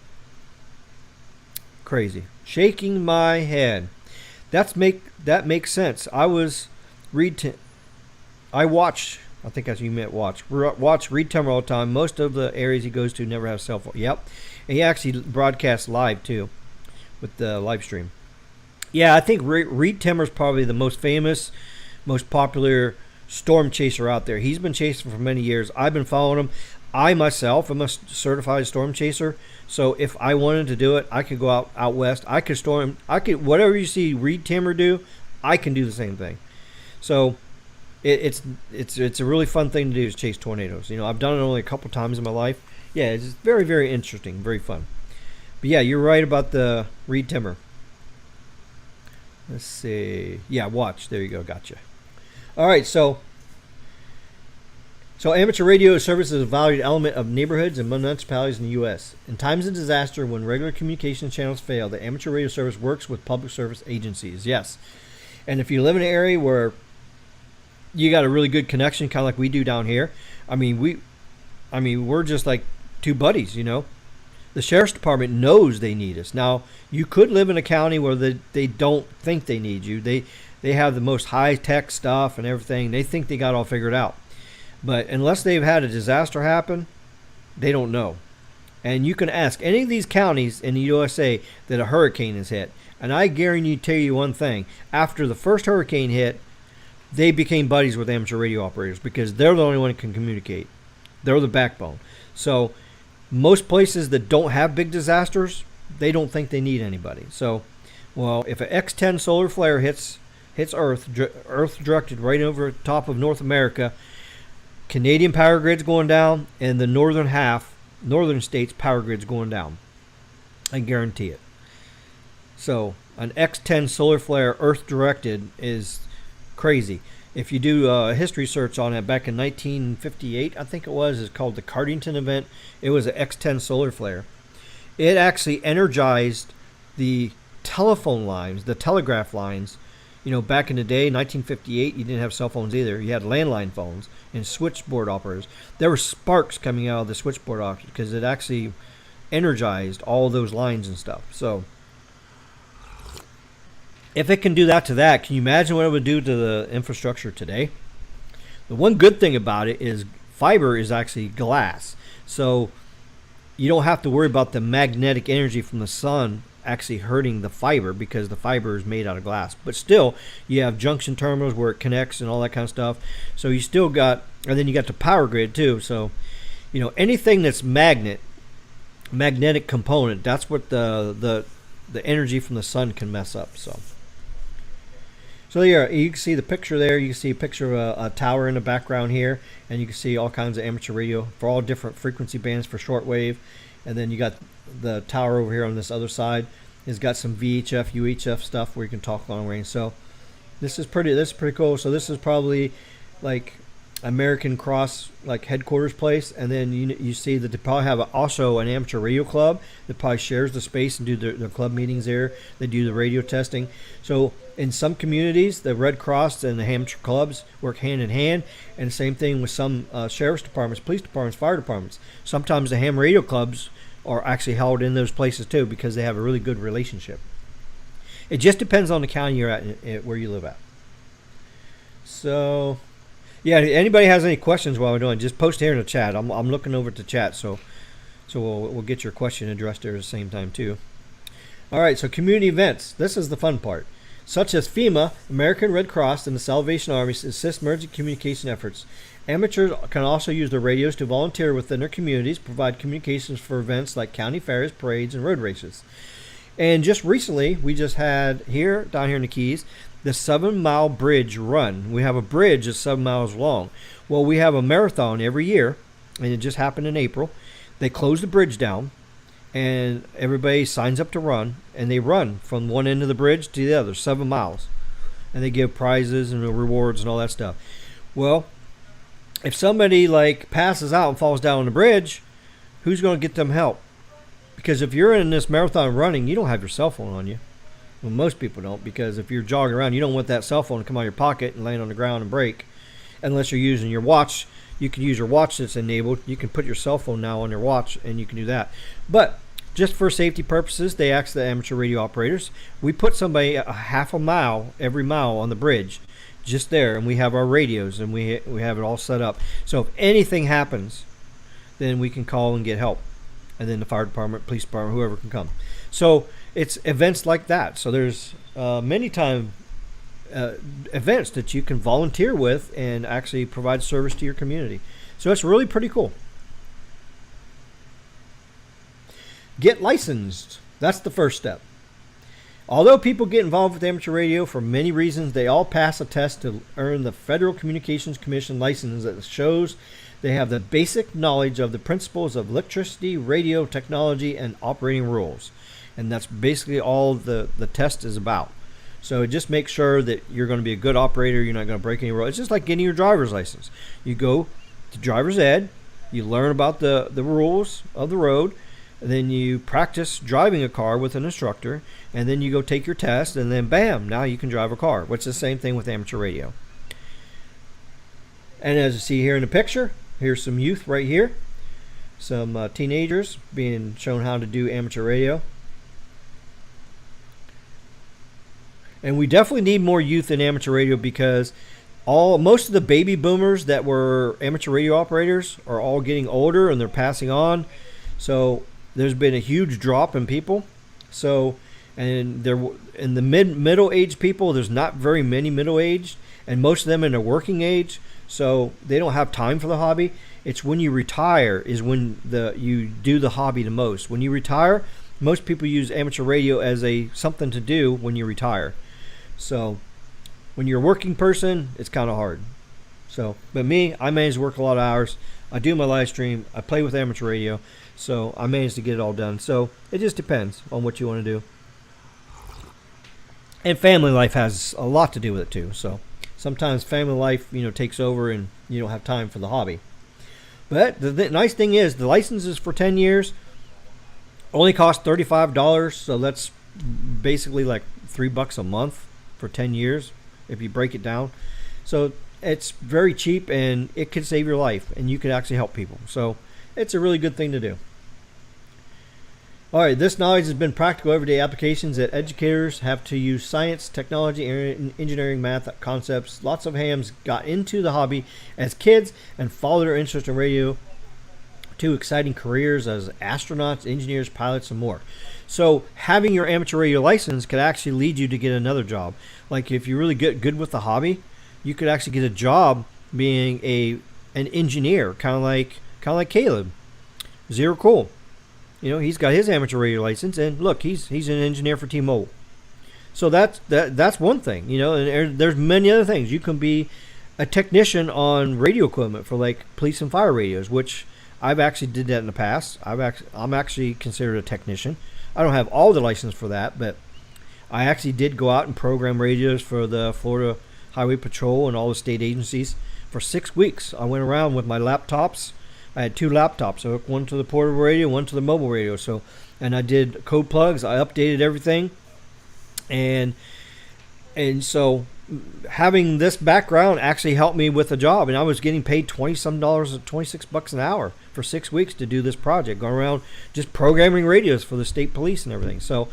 Crazy. Shaking my head. That makes sense. I watch. I think that's what you meant. Watch Reed Timmer all the time. Most of the areas he goes to never have cell phone. Yep, and he actually broadcasts live too, with the live stream. Yeah, I think Reed Timmer's probably the most famous, most popular storm chaser out there. He's been chasing for many years. I've been following him. I myself am a certified storm chaser, so if I wanted to do it, I could go out west. I could storm. Whatever you see Reed Timmer do, I can do the same thing. So it's a really fun thing to do, is chase tornadoes. You know, I've done it only a couple times in my life. Yeah, it's very, very interesting, very fun. But yeah, you're right about the Reed Timmer. Let's see. Yeah, watch. There you go. Gotcha. All right, so amateur radio service is a valued element of neighborhoods and municipalities in the U.S. In times of disaster, when regular communication channels fail, the amateur radio service works with public service agencies. Yes. And if you live in an area where you got a really good connection, kind of like we do down here, we're just like two buddies, you know. The sheriff's department knows they need us. Now, you could live in a county where they don't think they need you. They have the most high-tech stuff and everything. They think they got all figured out. But unless they've had a disaster happen, they don't know. And you can ask any of these counties in the USA that a hurricane has hit, and I guarantee you one thing. After the first hurricane hit, they became buddies with amateur radio operators because they're the only one who can communicate. They're the backbone. So most places that don't have big disasters, they don't think they need anybody. So, well, if an X10 solar flare hits Earth directed right over top of North America, Canadian power grid's going down, and the northern states power grid's going down. I guarantee it. So an X10 solar flare Earth directed is crazy. If you do a history search on it, back in 1958, I think it was, it's called the Cardington event. It was an X10 solar flare. It actually energized the telephone lines, the telegraph lines. You know, back in the day, 1958, you didn't have cell phones either. You had landline phones and switchboard operators. There were sparks coming out of the switchboard operators because it actually energized all those lines and stuff. So if it can do that to that, can you imagine what it would do to the infrastructure today? The one good thing about it is fiber is actually glass. So you don't have to worry about the magnetic energy from the sun actually hurting the fiber because the fiber is made out of glass. But still, you have junction terminals where it connects and all that kind of stuff. So you still got, and then you got the power grid too. So, you know, anything that's magnetic component, that's what the energy from the sun can mess up. So yeah, you can see the picture there. You can see a picture of a tower in the background here, and you can see all kinds of amateur radio for all different frequency bands for shortwave. And then you got the tower over here on this other side. It's got some VHF, UHF stuff where you can talk long range. So this is pretty cool. So this is probably like American Cross, like headquarters place. And then you see that they probably have also an amateur radio club that probably shares the space and do their club meetings there. They do the radio testing. So in some communities, the Red Cross and the amateur clubs work hand in hand, and the same thing with some sheriff's departments, police departments, fire departments. Sometimes the ham radio clubs are actually held in those places too because they have a really good relationship. It just depends on the county you're at, where you live at. So, yeah, anybody has any questions while we're doing, just post here in the chat. I'm looking over at the chat, so So we'll get your question addressed there at the same time too. All right, so community events. This is the fun part. Such as FEMA, American Red Cross, and the Salvation Army assist emergency communication efforts. Amateurs can also use their radios to volunteer within their communities, provide communications for events like county fairs, parades, and road races. And just recently, we just had down here in the Keys, the 7-mile bridge run. We have a bridge that's 7 miles long. Well, we have a marathon every year, and it just happened in April. They close the bridge down, and everybody signs up to run, and they run from one end of the bridge to the other, 7 miles. And they give prizes and rewards and all that stuff. Well, if somebody like passes out and falls down on the bridge, who's going to get them help? Because if you're in this marathon running, you don't have your cell phone on you. Well, most people don't, because if you're jogging around, you don't want that cell phone to come out of your pocket and land on the ground and break. Unless you're using your watch, you can use your watch that's enabled. You can put your cell phone now on your watch, and you can do that. But just for safety purposes, they asked the amateur radio operators. We put somebody a half a mile, every mile on the bridge, just there, and we have our radios, and we have it all set up. So if anything happens, then we can call and get help. And then the fire department, police department, whoever can come. So it's events like that. So there's many events that you can volunteer with and actually provide service to your community. So it's really pretty cool. Get licensed. That's the first step. Although people get involved with amateur radio for many reasons, they all pass a test to earn the Federal Communications Commission license that shows they have the basic knowledge of the principles of electricity, radio, technology, and operating rules. And that's basically all the test is about. So it just makes sure that you're going to be a good operator, you're not going to break any rules. It's just like getting your driver's license. You go to driver's ed, you learn about the rules of the road, and then you practice driving a car with an instructor, and then you go take your test, and then bam, now you can drive a car. Which is the same thing with amateur radio. And as you see here in the picture, here's some youth right here. Some teenagers being shown how to do amateur radio. And we definitely need more youth in amateur radio, because most of the baby boomers that were amateur radio operators are all getting older and they're passing on. So there's been a huge drop in people. So, and there in the middle aged people, there's not very many middle aged, and most of them in their working age. So they don't have time for the hobby. It's when you retire is when you do the hobby the most. When you retire, most people use amateur radio as something to do when you retire. So when you're a working person, it's kind of hard. So, but me, I manage to work a lot of hours. I do my live stream. I play with amateur radio. So I managed to get it all done. So it just depends on what you want to do. And family life has a lot to do with it too. So sometimes family life, takes over and you don't have time for the hobby. But the nice thing is the license is for 10 years. Only costs $35. So that's basically like $3 a month for 10 years if you break it down. So it's very cheap, and it could save your life, and you could actually help people. So it's a really good thing to do. All right, this knowledge has been practical everyday applications that educators have to use science, technology, engineering, math concepts. Lots of hams got into the hobby as kids and followed their interest in radio to exciting careers as astronauts, engineers, pilots, and more. So having your amateur radio license could actually lead you to get another job. Like if you really get good with the hobby, you could actually get a job being an engineer, kind of like Caleb. Zero Cool. He's got his amateur radio license, and look, he's an engineer for T-Mobile. So that's one thing, and there's many other things. You can be a technician on radio equipment for like police and fire radios, which I've actually did that in the past. I'm actually considered a technician. I don't have all the license for that, but I actually did go out and program radios for the Florida Highway Patrol and all the state agencies for 6 weeks. I went around with my laptops. I had 2 laptops, so one to the portable radio, one to the mobile radio. And I did code plugs. I updated everything, and so having this background actually helped me with the job. And I was getting paid $26 an hour for 6 weeks to do this project, going around just programming radios for the state police and everything. So,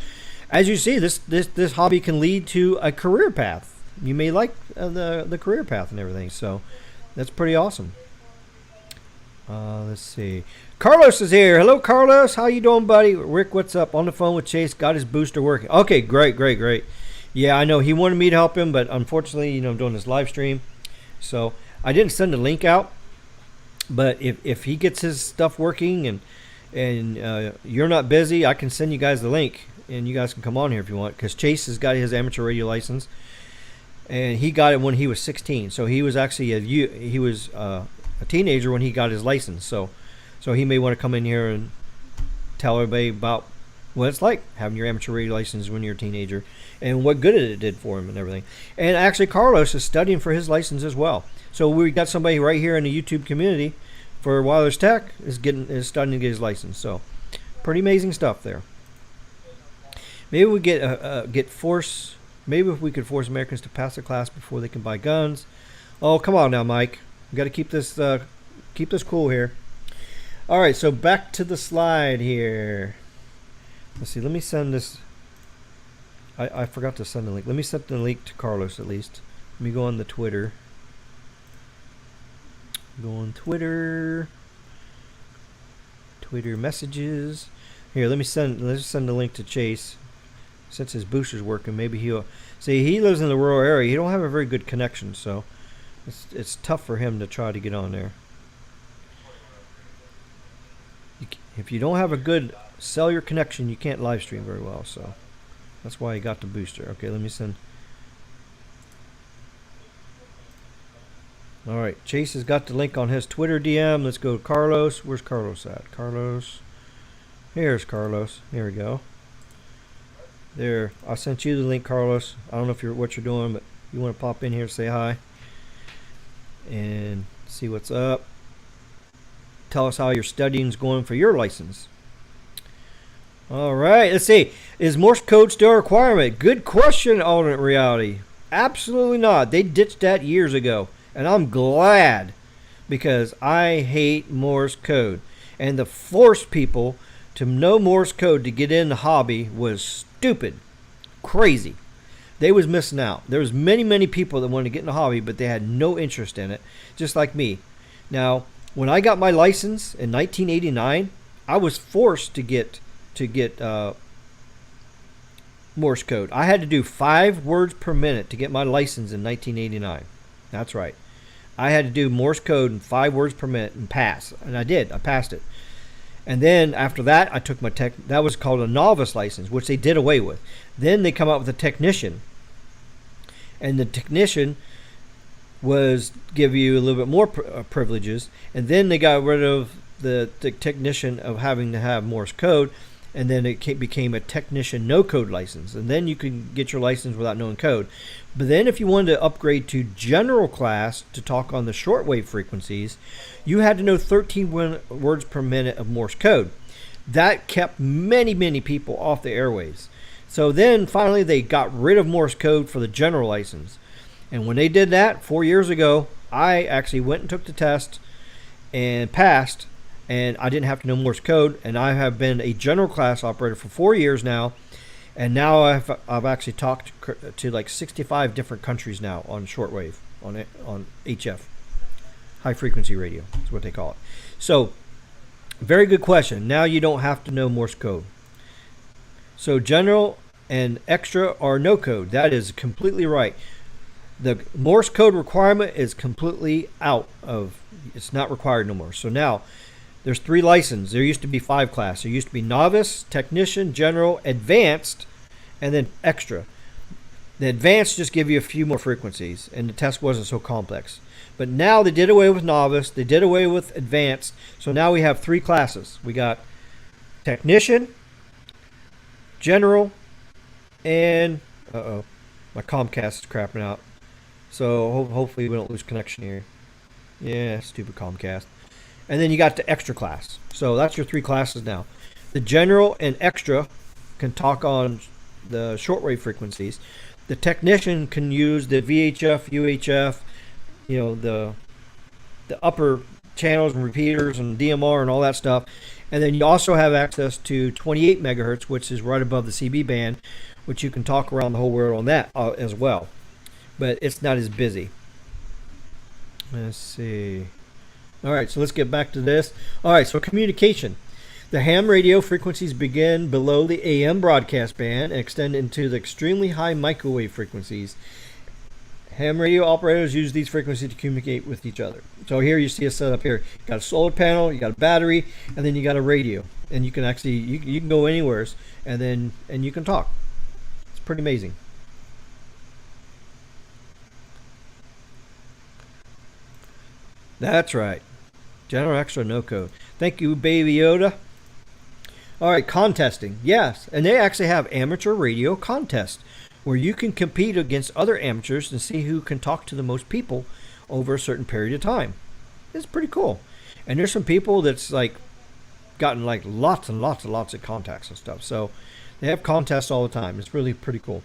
as you see, this hobby can lead to a career path. You may like the career path and everything. So, that's pretty awesome. Let's see. Carlos is here. Hello, Carlos. How you doing, buddy? Rick, what's up? On the phone with Chase. Got his booster working. Okay, great, great, great. Yeah, I know he wanted me to help him, but unfortunately, you know, I'm doing this live stream, so I didn't send the link out. But if he gets his stuff working and you're not busy, I can send you guys the link, and you guys can come on here if you want. Because Chase has got his amateur radio license, and he got it when he was 16. So he was actually a teenager when he got his license. So he may want to come in here and tell everybody about what it's like having your amateur radio license when you're a teenager and what good it did for him and everything. And actually, Carlos is studying for his license as well. So we got somebody right here in the YouTube community for Wireless Tech is starting to get his license. So pretty amazing stuff there. Maybe we maybe if we could force Americans to pass the class before they can buy guns. Oh, come on now, Mike. We got to keep this cool here. All right, so back to the slide here. Let's see. Let me send this. I forgot to send the link. Let me send the link to Carlos at least. Let me go on the Twitter. Go on Twitter. Twitter messages. Here, let's send the link to Chase. Since his booster's working, maybe he'll see. He lives in the rural area. He don't have a very good connection, so it's tough for him to try to get on there. If you don't have a good cellular connection, you can't live stream very well. So that's why he got the booster. Okay, let me send. All right, Chase has got the link on his Twitter DM. Let's go to Carlos. Where's Carlos at? Carlos. Here's Carlos. Here we go. There, I sent you the link, Carlos. I don't know if what you're doing, but you want to pop in here, say hi, and see what's up. Tell us how your studying's going for your license. All right, let's see. Is Morse code still a requirement? Good question, alternate reality. Absolutely not. They ditched that years ago, and I'm glad because I hate Morse code. And to force people to know Morse code to get in the hobby was stupid, crazy. They was missing out. There was many people that wanted to get in the hobby, but they had no interest in it, just like me. Now, when I got my license in 1989, I was forced to get Morse code. I had to do 5 words per minute to get my license in 1989. That's right. I had to do Morse code in 5 words per minute and pass, and I did. I passed it. And then after that, I took my that was called a novice license, which they did away with. Then they come out with a technician. And the technician was give you a little bit more privileges. And then they got rid of the technician of having to have Morse code. And then it became a technician no code license. And then you could get your license without knowing code. But then if you wanted to upgrade to general class to talk on the shortwave frequencies, you had to know 13 words per minute of Morse code. That kept many people off the airwaves. So then finally they got rid of Morse code for the general license. And when they did that 4 years ago, I actually went and took the test and passed, and I didn't have to know Morse code, and I have been a general class operator for 4 years now. And now I've actually talked to like 65 different countries now on shortwave, on HF, high frequency radio is what they call it. So, very good question. Now you don't have to know Morse code. So general and extra are no code. That is completely right. The Morse code requirement is completely out of. It's not required no more. So now there's 3 licenses. There used to be 5 classes. There used to be novice, technician, general, advanced, and then extra. The advanced just give you a few more frequencies, and the test wasn't so complex. But now they did away with novice. They did away with advanced. So now we have 3 classes. We got technician, general, and my Comcast is crapping out. So hopefully we don't lose connection here. Yeah, stupid Comcast. And then you got the extra class. So that's your 3 classes now. The general and extra can talk on the shortwave frequencies. The technician can use the VHF, UHF, you know, the upper channels and repeaters and DMR and all that stuff. And then you also have access to 28 megahertz, which is right above the CB band, which you can talk around the whole world on that as well. But it's not as busy. Let's see. All right, so let's get back to this. All right, so communication. The ham radio frequencies begin below the AM broadcast band and extend into the extremely high microwave frequencies. Ham radio operators use these frequencies to communicate with each other. So here you see a setup here. You got a solar panel, you got a battery, and then you got a radio. And you can actually, you can go anywhere and you can talk. It's pretty amazing. That's right. General Extra no code. Thank you, Baby Yoda. All right, contesting. Yes, and they actually have amateur radio contests where you can compete against other amateurs and see who can talk to the most people over a certain period of time. It's pretty cool. And there's some people that's like gotten like lots and lots and lots of contacts and stuff. So they have contests all the time. It's really pretty cool.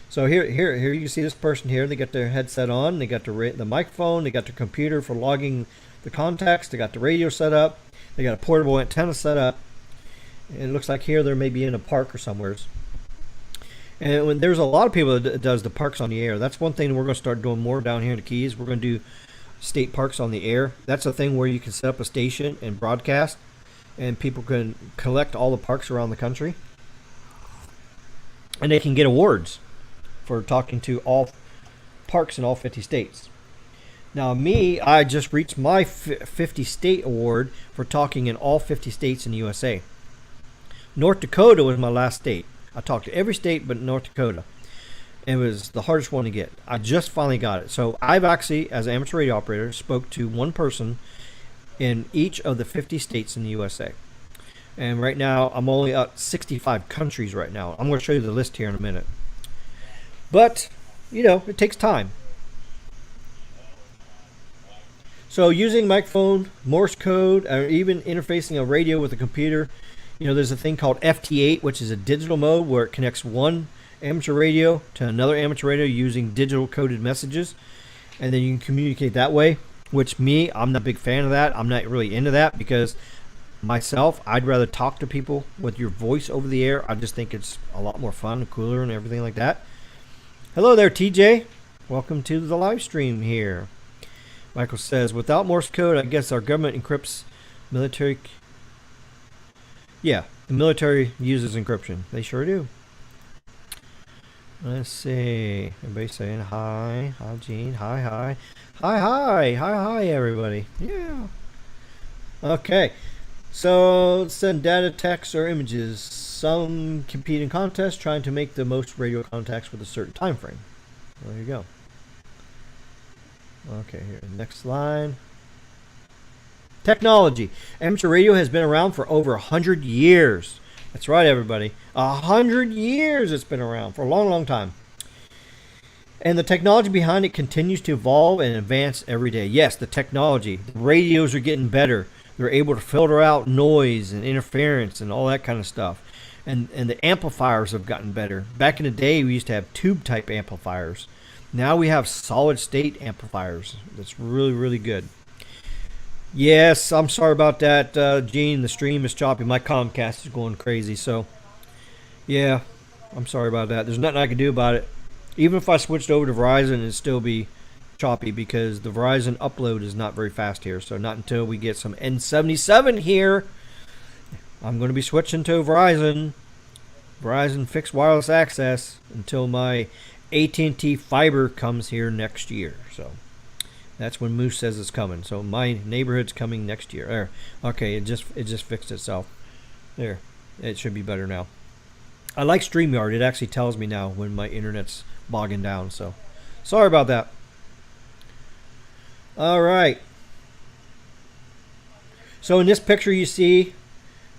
So here you see this person here. They got their headset on. They got the microphone. They got their computer for logging the contacts. They got the radio set up. They got a portable antenna set up. And it looks like here they may be in a park or somewhere. And when there's a lot of people that does the parks on the air. That's one thing we're going to start doing more down here in the Keys. We're going to do state parks on the air. That's a thing where you can set up a station and broadcast, and people can collect all the parks around the country, and they can get awards for talking to all parks in all 50 states. Now me, I just reached my 50 state award for talking in all 50 states in the USA. North Dakota was my last state. I talked to every state but North Dakota. It was the hardest one to get. I just finally got it. So I've actually, as an amateur radio operator, spoke to one person in each of the 50 states in the USA. And right now, I'm only at 65 countries right now. I'm going to show you the list here in a minute. But, you know, it takes time. So using microphone, Morse code, or even interfacing a radio with a computer, you know, there's a thing called FT8, which is a digital mode where it connects one amateur radio to another amateur radio using digital coded messages. And then you can communicate that way, which I'm not a big fan of that. I'm not really into that because myself, I'd rather talk to people with your voice over the air. I just think it's a lot more fun and cooler and everything like that. Hello there, TJ. Welcome to the live stream here. Michael says, without Morse code, I guess our government encrypts military. Yeah, the military uses encryption. They sure do. Let's see. Everybody saying hi. Hi, Gene. Hi, hi. Hi, hi. Hi, hi, everybody. Yeah. Okay. So, send data, text, or images. Some compete in contests trying to make the most radio contacts with a certain time frame. There you go. Okay, here. Next line. Technology. Amateur radio has been around for over 100 years. That's right, everybody. 100 years it's been around, for a long, long time. And the technology behind it continues to evolve and advance every day. Yes, the technology. The radios are getting better. They're able to filter out noise and interference and all that kind of stuff. And the amplifiers have gotten better. Back in the day, we used to have tube-type amplifiers. Now we have solid-state amplifiers. That's really, really good. Yes, I'm sorry about that, Gene. The stream is choppy. My Comcast is going crazy. So, yeah, I'm sorry about that. There's nothing I can do about it. Even if I switched over to Verizon, it'd still be choppy because the Verizon upload is not very fast here. So not until we get some N77 here, I'm going to be switching to Verizon fixed wireless access until my AT&T fiber comes here next year. So that's when Moose says it's coming. So my neighborhood's coming next year. There. Okay, it just fixed itself. There. It should be better now. I like StreamYard. It actually tells me now when my internet's bogging down. So sorry about that. All right. So in this picture you see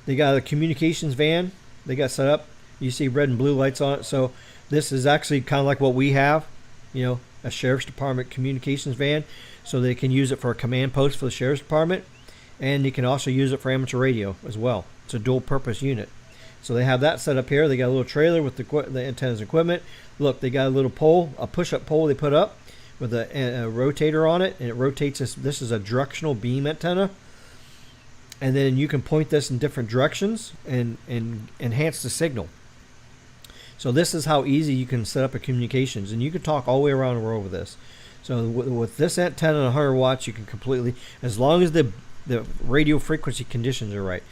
they got a communications van they got set up. You see red and blue lights on it. So this is actually kind of like what we have, you know, a sheriff's department communications van. So they can use it for a command post for the sheriff's department, and you can also use it for amateur radio as well. It's a dual purpose unit. So they have that set up here. They got a little trailer with the antennas and equipment. Look, they got a little pole, a push-up pole they put up with a rotator on it, and it rotates this. This is a directional beam antenna. And then you can point this in different directions and enhance the signal. So this is how easy you can set up a communications, and you can talk all the way around the world with this. So with this antenna and 100 watts, you can completely, as long as the the radio frequency conditions are right.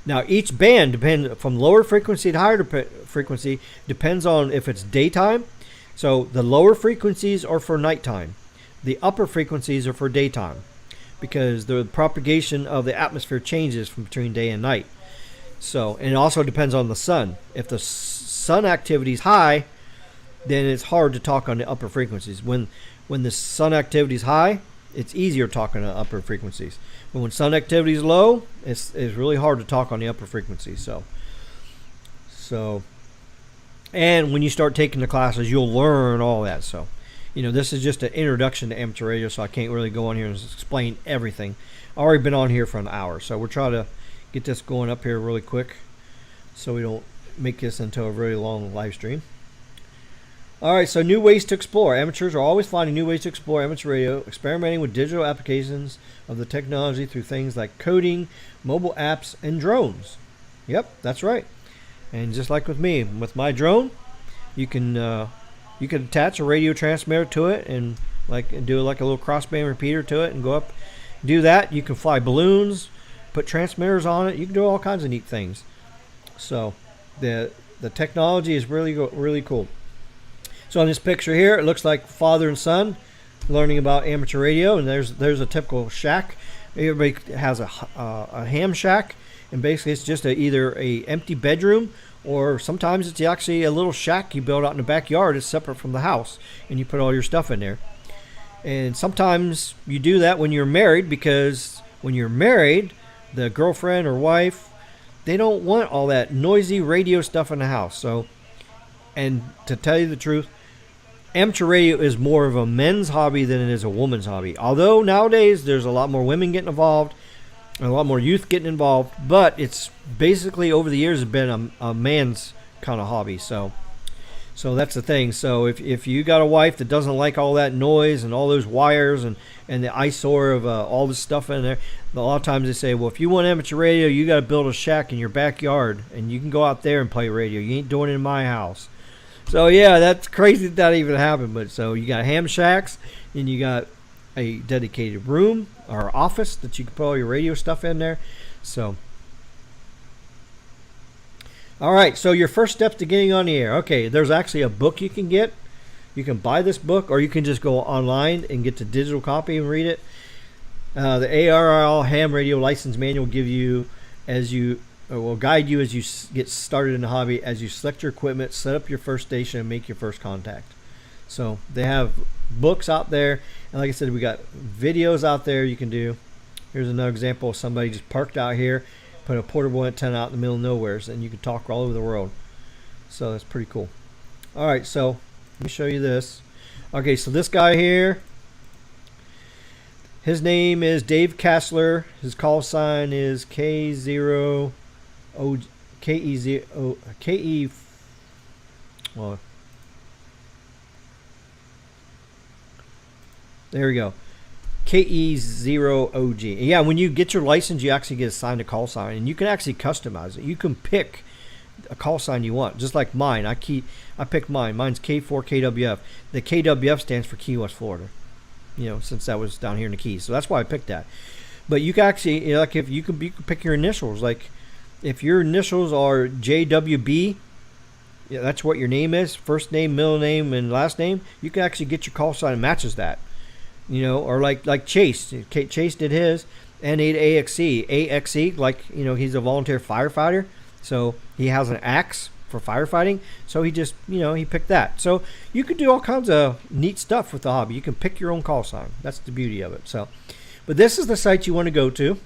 Now each band depends from lower frequency to higher frequency depends on if it's daytime. So the lower frequencies are for nighttime. The upper frequencies are for daytime, because the propagation of the atmosphere changes from between day and night. So, and it also depends on the sun. If the sun activity is high, then it's hard to talk on the upper frequencies. When the sun activity is high, it's easier to talk on the upper frequencies. But when sun activity is low, it's really hard to talk on the upper frequencies. So, and when you start taking the classes, you'll learn all that. So, this is just an introduction to amateur radio, so I can't really go on here and explain everything. I've already been on here for an hour, so we're trying to get this going up here really quick so we don't make this into a very long live stream. All right, so new ways to explore. Amateurs are always finding new ways to explore amateur radio, experimenting with digital applications of the technology through things like coding, mobile apps, and drones. Yep, that's right. And just like with me, with my drone, you can attach a radio transmitter to it and do like a little crossband repeater to it and go up. Do that. You can fly balloons, put transmitters on it. You can do all kinds of neat things. So the technology is really cool. So in this picture here, it looks like father and son learning about amateur radio, and there's a typical shack. Everybody has a ham shack, and basically it's just either a empty bedroom, or sometimes it's actually a little shack you build out in the backyard. It's separate from the house, and you put all your stuff in there. And sometimes you do that when you're married, because when you're married, the girlfriend or wife, they don't want all that noisy radio stuff in the house. So, and to tell you the truth, amateur radio is more of a men's hobby than it is a woman's hobby. Although nowadays there's a lot more women getting involved and a lot more youth getting involved, but it's basically over the years been a man's kind of hobby. So that's the thing. So if you got a wife that doesn't like all that noise and all those wires and the eyesore of all this stuff in there, a lot of times they say, well, if you want amateur radio, you got to build a shack in your backyard and you can go out there and play radio. You ain't doing it in my house. So yeah, that's crazy that even happened. But so you got ham shacks, and you got a dedicated room or office that you can put all your radio stuff in there. So, all right. So your first steps to getting on the air. Okay, there's actually a book you can get. You can buy this book, or you can just go online and get the digital copy and read it. The ARRL Ham Radio License Manual will guide you as you get started in the hobby, as you select your equipment, set up your first station, and make your first contact. So they have books out there, and like I said, we got videos out there you can do. Here's another example of somebody just parked out here, put a portable antenna out in the middle of nowhere, and you can talk all over the world. So that's pretty cool. All right, so let me show you this. Okay, so this guy here, his name is Dave Kassler. His call sign is K0 KE. Well, there we go. KE0OG. Yeah, when you get your license, you actually get assigned a call sign, and you can actually customize it. You can pick a call sign you want, just like mine. I picked mine. Mine's K4KWF. The KWF stands for Key West, Florida. Since that was down here in the Keys, so that's why I picked that. But you can actually, like, if you can pick your initials. Like, if your initials are JWB, that's what your name is, first name, middle name, and last name. You can actually get your call sign that matches that. Or like Chase. Chase did his N8AXE. AXE, like, he's a volunteer firefighter, so he has an axe for firefighting. So he just, he picked that. So you could do all kinds of neat stuff with the hobby. You can pick your own call sign. That's the beauty of it. So, but this is the site you want to go to.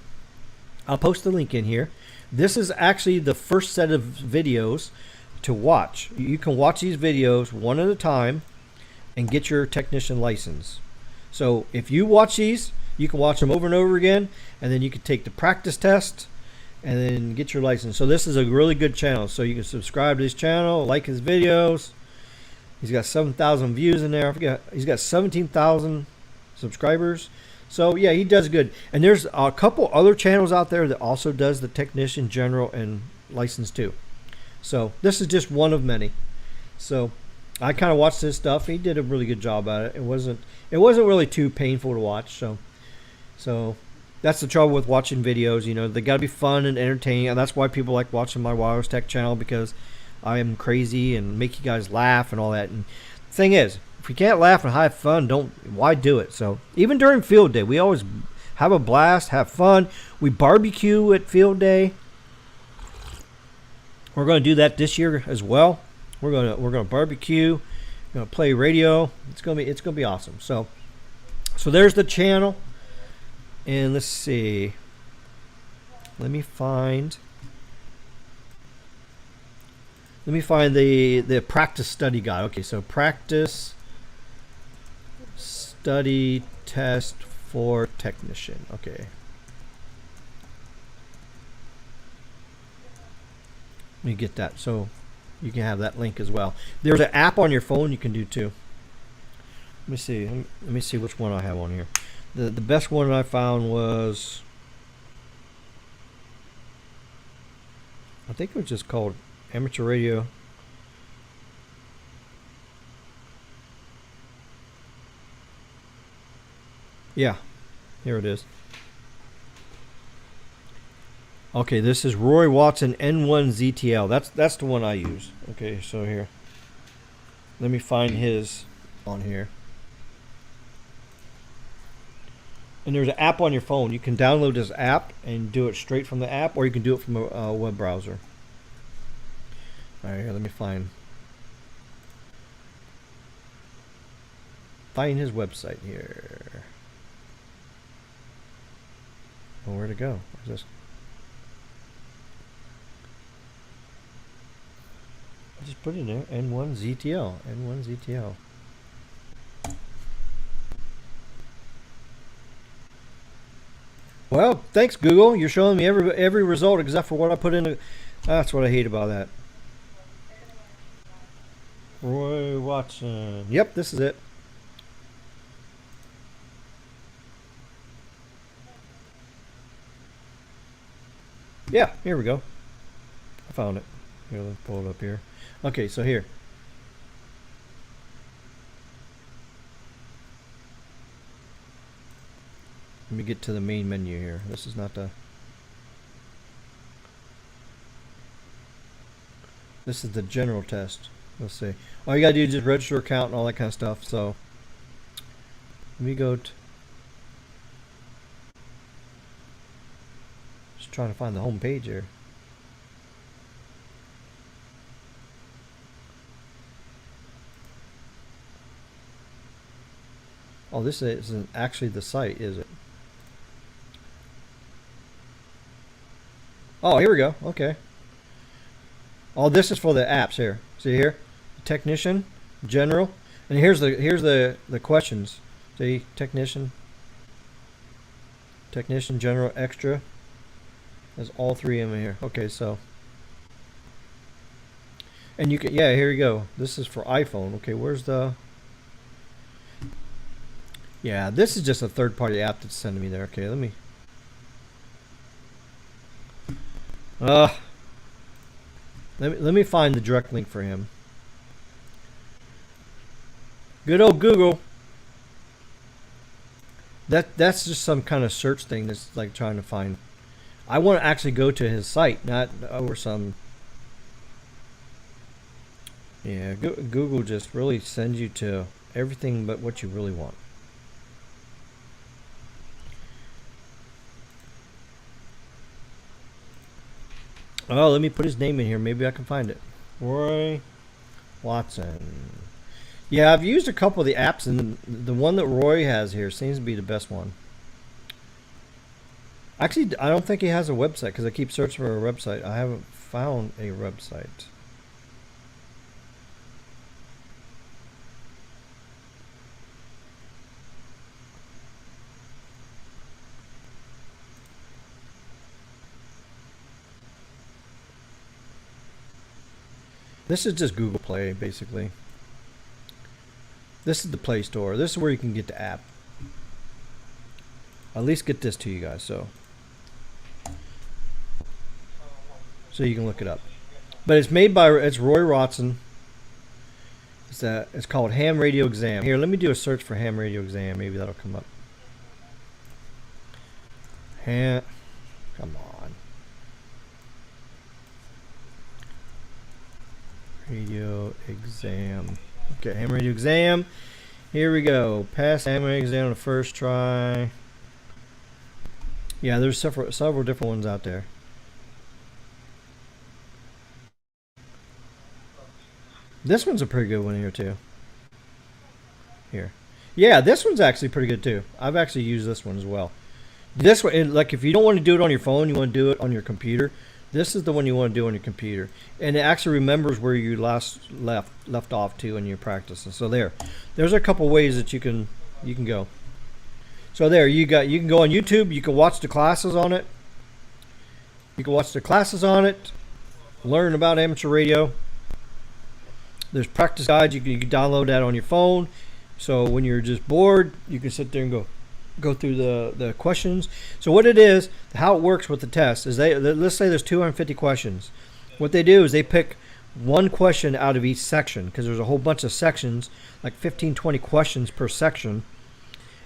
I'll post the link in here. This is actually the first set of videos to watch. You can watch these videos one at a time and get your technician license. So if you watch these, you can watch them over and over again, and then you can take the practice test and then get your license. So this is a really good channel. So you can subscribe to his channel, like his videos. He's got 7,000 views in there. I forget, he's got 17,000 subscribers. So yeah, he does good. And there's a couple other channels out there that also does the technician, general, and license too. So this is just one of many. So I kind of watched his stuff. He did a really good job at it. It wasn't really too painful to watch. So That's the trouble with watching videos. You know, they got to be fun and entertaining, and that's why people like watching my Wireless Tech channel, because I am crazy and make you guys laugh and all that. And the thing is, if you can't laugh and have fun, why do it? So even during field day, we always have a blast, have fun. We barbecue at field day. We're going to do that this year as well. We're gonna barbecue. We're gonna play radio. It's gonna be awesome. So there's the channel. And let's see. Let me find the practice study guide. Okay, so practice study test for technician. Okay. Let me get that so you can have that link as well. There's an app on your phone you can do too. Let me see. Let me see which one I have on here. The best one I found was, I think it was just called Amateur Radio. Yeah, here it is. Okay, this is Roy Watson N1 ZTL. That's the one I use. Okay, so here. Let me find his on here. And there's an app on your phone. You can download this app and do it straight from the app, or you can do it from a web browser. All right, here, let me find his website here. Oh, where to go? I just put it in there. N1 ZTL. N1 ZTL. Well, thanks Google. You're showing me every result except for what I put in. That's what I hate about that. Roy Watson. Yep, this is it. Yeah, here we go. I found it. Here, let's pull it up here. Okay, so here. Let me get to the main menu here. This is not the... This is the general test. Let's see. All you gotta do is just register your account and all that kind of stuff. So let me go to... Just trying to find the home page here. Oh, this isn't actually the site, is it? Oh, here we go. Okay. Oh, this is for the apps here. See here? Technician, general, and here's the questions. See, technician, general, extra. There's all three of them here. Okay, so, and you can, yeah, here you go. This is for iPhone. Okay, where's the? Yeah, this is just a third-party app that's sending me there. Okay, let me. Let me find the direct link for him. Good old Google. That's just some kind of search thing that's like trying to find. I want to actually go to his site, not over some. Yeah, Google just really sends you to everything but what you really want. Oh, let me put his name in here. Maybe I can find it. Roy Watson. Yeah, I've used a couple of the apps, and the one that Roy has here seems to be the best one. Actually, I don't think he has a website because I keep searching for a website. I haven't found a website. This is just Google Play, basically. This is the Play Store. This is where you can get the app. At least get this to you guys, so you can look it up. But it's made by Roy Watson. It's called Ham Radio Exam. Here, let me do a search for Ham Radio Exam. Maybe that'll come up. Come on. Radio exam. Okay, ham radio exam. Here we go. Pass ham radio exam on the first try. Yeah, there's several different ones out there. This one's a pretty good one here too. Here. Yeah, this one's actually pretty good too. I've actually used this one as well. This one, like if you don't want to do it on your phone, you want to do it on your computer. This is the one you want to do on your computer, and it actually remembers where you last left off to in your practice. And so there's a couple ways that you can go. So there you can go on YouTube. You can watch the classes on it. Learn about amateur radio. There's practice guides. You can download that on your phone. So when you're just bored, you can sit there and go through the questions. So what it is, how it works with the test is let's say there's 250 questions. What they do is they pick one question out of each section, because there's a whole bunch of sections, like 15, 20 questions per section.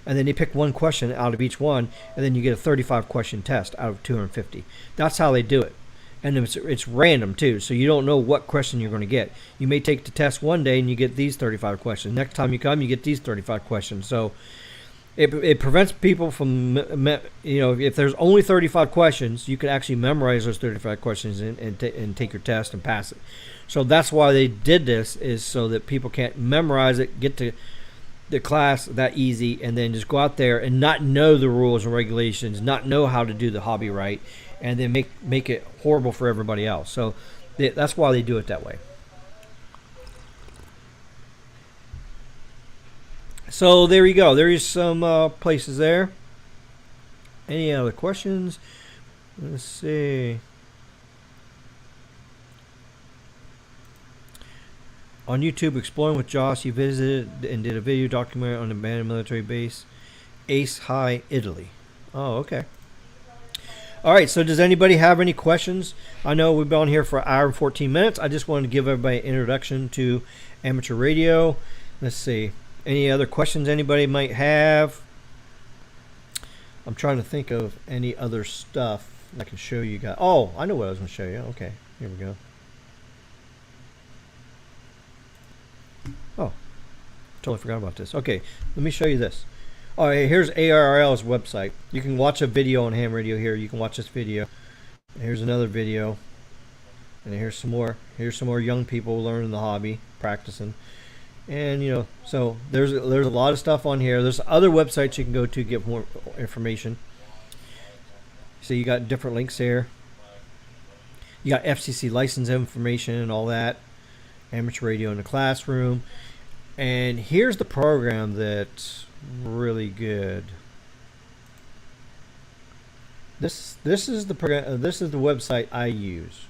And then they pick one question out of each one, and then you get a 35 question test out of 250. That's how they do it. And it's random too, so you don't know what question you're going to get. You may take the test one day and you get these 35 questions. Next time you come, you get these 35 questions. So it prevents people from, if there's only 35 questions, you can actually memorize those 35 questions and take your test and pass it. So that's why they did this, is so that people can't memorize it, get to the class that easy, and then just go out there and not know the rules and regulations, not know how to do the hobby right, and then make it horrible for everybody else. So that's why they do it that way. So there you go. There is some places there. Any other questions? Let's see. On YouTube, Exploring with Josh, he visited and did a video documentary on the abandoned military base, Ace High, Italy. Oh, okay. All right, so does anybody have any questions? I know we've been on here for an hour and 14 minutes. I just wanted to give everybody an introduction to amateur radio. Let's see. Any other questions anybody might have? I'm trying to think of any other stuff I can show you guys. Oh, I know what I was going to show you. Okay, here we go. Oh, totally forgot about this. Okay, let me show you this. All right, here's ARRL's website. You can watch a video on ham radio here. You can watch this video. Here's another video. And here's some more. Here's some more young people learning the hobby, practicing. And so there's a lot of stuff on here. There's other websites you can go to get more information. So you got different links here. You got FCC license information and all that. Amateur radio in the classroom. And here's the program that's really good. This is the program. This is the website I use.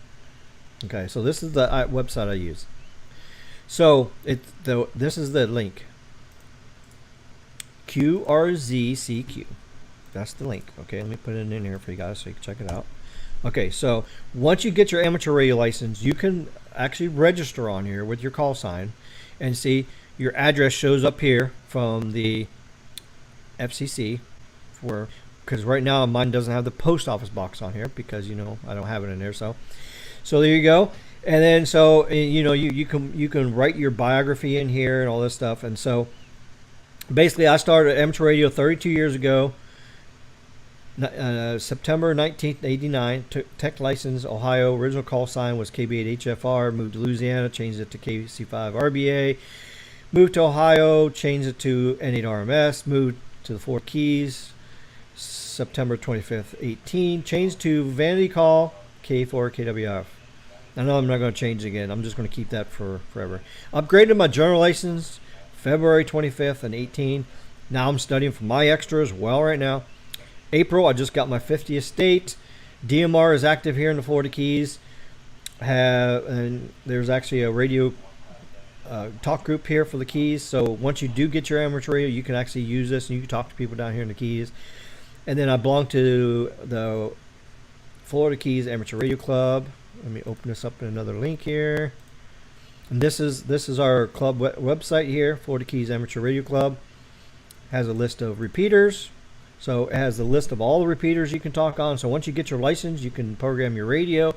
Okay, so this is the website I use. So this is the link. QRZCQ. That's the link. Okay, let me put it in here for you guys so you can check it out. Okay, so once you get your amateur radio license, you can actually register on here with your call sign, and see your address shows up here from the FCC, because right now mine doesn't have the post office box on here because I don't have it in there. So there you go. And then so you can write your biography in here and all this stuff. And so basically I started amateur radio 32 years ago. September 1989, took tech license, Ohio. Original call sign was KB8HFR. Moved to Louisiana, changed it to KC5RBA. Moved to Ohio, changed it to N8RMS. Moved to the Florida Keys, September 25th, 18. Changed to Vanity Call, K4KWF. I know I'm not going to change it again. I'm just going to keep that for forever. Upgraded my general license February 25th and 18. Now I'm studying for my extra as well right now. April, I just got my 50th state. DMR is active here in the Florida Keys. And there's actually a radio talk group here for the Keys. So once you do get your amateur radio, you can actually use this and you can talk to people down here in the Keys. And then I belong to the Florida Keys Amateur Radio Club. Let me open this up in another link here. And this is our club website here. Florida Keys Amateur Radio Club has a list of repeaters, So it has the list of all the repeaters you can talk on. So once you get your license, you can program your radio,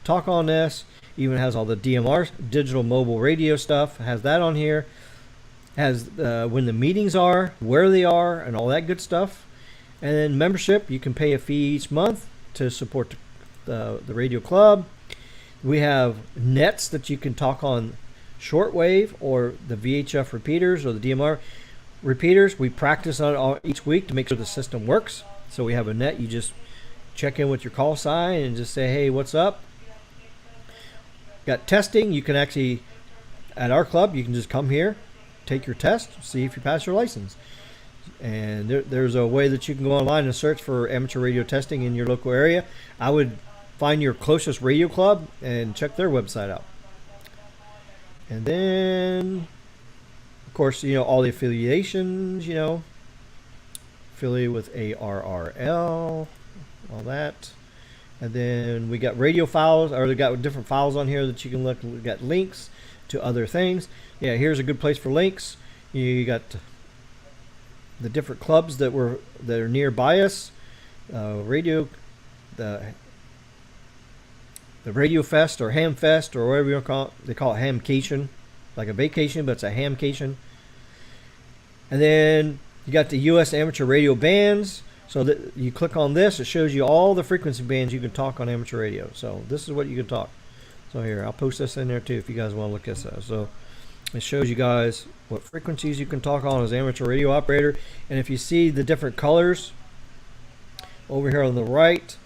talk on this. Even has all the DMR, digital mobile radio stuff. It has that on here. It has when the meetings are, where they are, and all that good stuff. And then membership, you can pay a fee each month to support the radio club. We have nets that you can talk on shortwave or the VHF repeaters or the DMR repeaters. We practice on it all, each week to make sure the system works. So we have a net. You just check in with your call sign and just say, hey, what's up? Got testing. You can actually, at our club, you can just come here, take your test, see if you pass your license. And there's a way that you can go online and search for amateur radio testing in your local area. I would find your closest radio club and check their website out. And then, of course, all the affiliations, affiliate with ARRL, all that. And then we got radio files, or they got different files on here that you can look. We got links to other things. Yeah, here's a good place for links. You got the different clubs that are nearby us. The Radio Fest or Ham Fest or whatever you call it. They call it Hamcation, like a vacation, but it's a Hamcation. And then you got the U.S. Amateur Radio Bands. So that you click on this, it shows you all the frequency bands you can talk on amateur radio. So this is what you can talk. So here, I'll post this in there too if you guys want to look at this. So it shows you guys what frequencies you can talk on as amateur radio operator. And if you see the different colors over here on the right,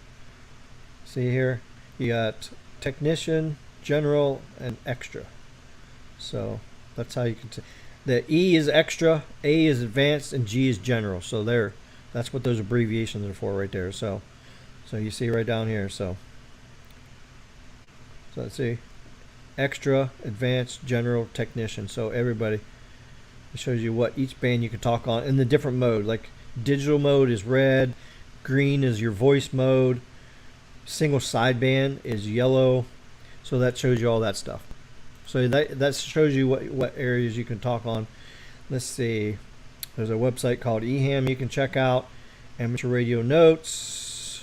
see here, you got technician, general, and extra. So that's how you can. The E is extra, A is advanced, and G is general. So that's what those abbreviations are for right there. So you see right down here. So let's see, extra, advanced, general, technician. So everybody, it shows you what each band you can talk on in the different mode. Like digital mode is red, green is your voice mode, single sideband is yellow. So that shows you all that stuff. So that shows you what areas you can talk on. Let's see. There's a website called eHam you can check out. Amateur radio notes.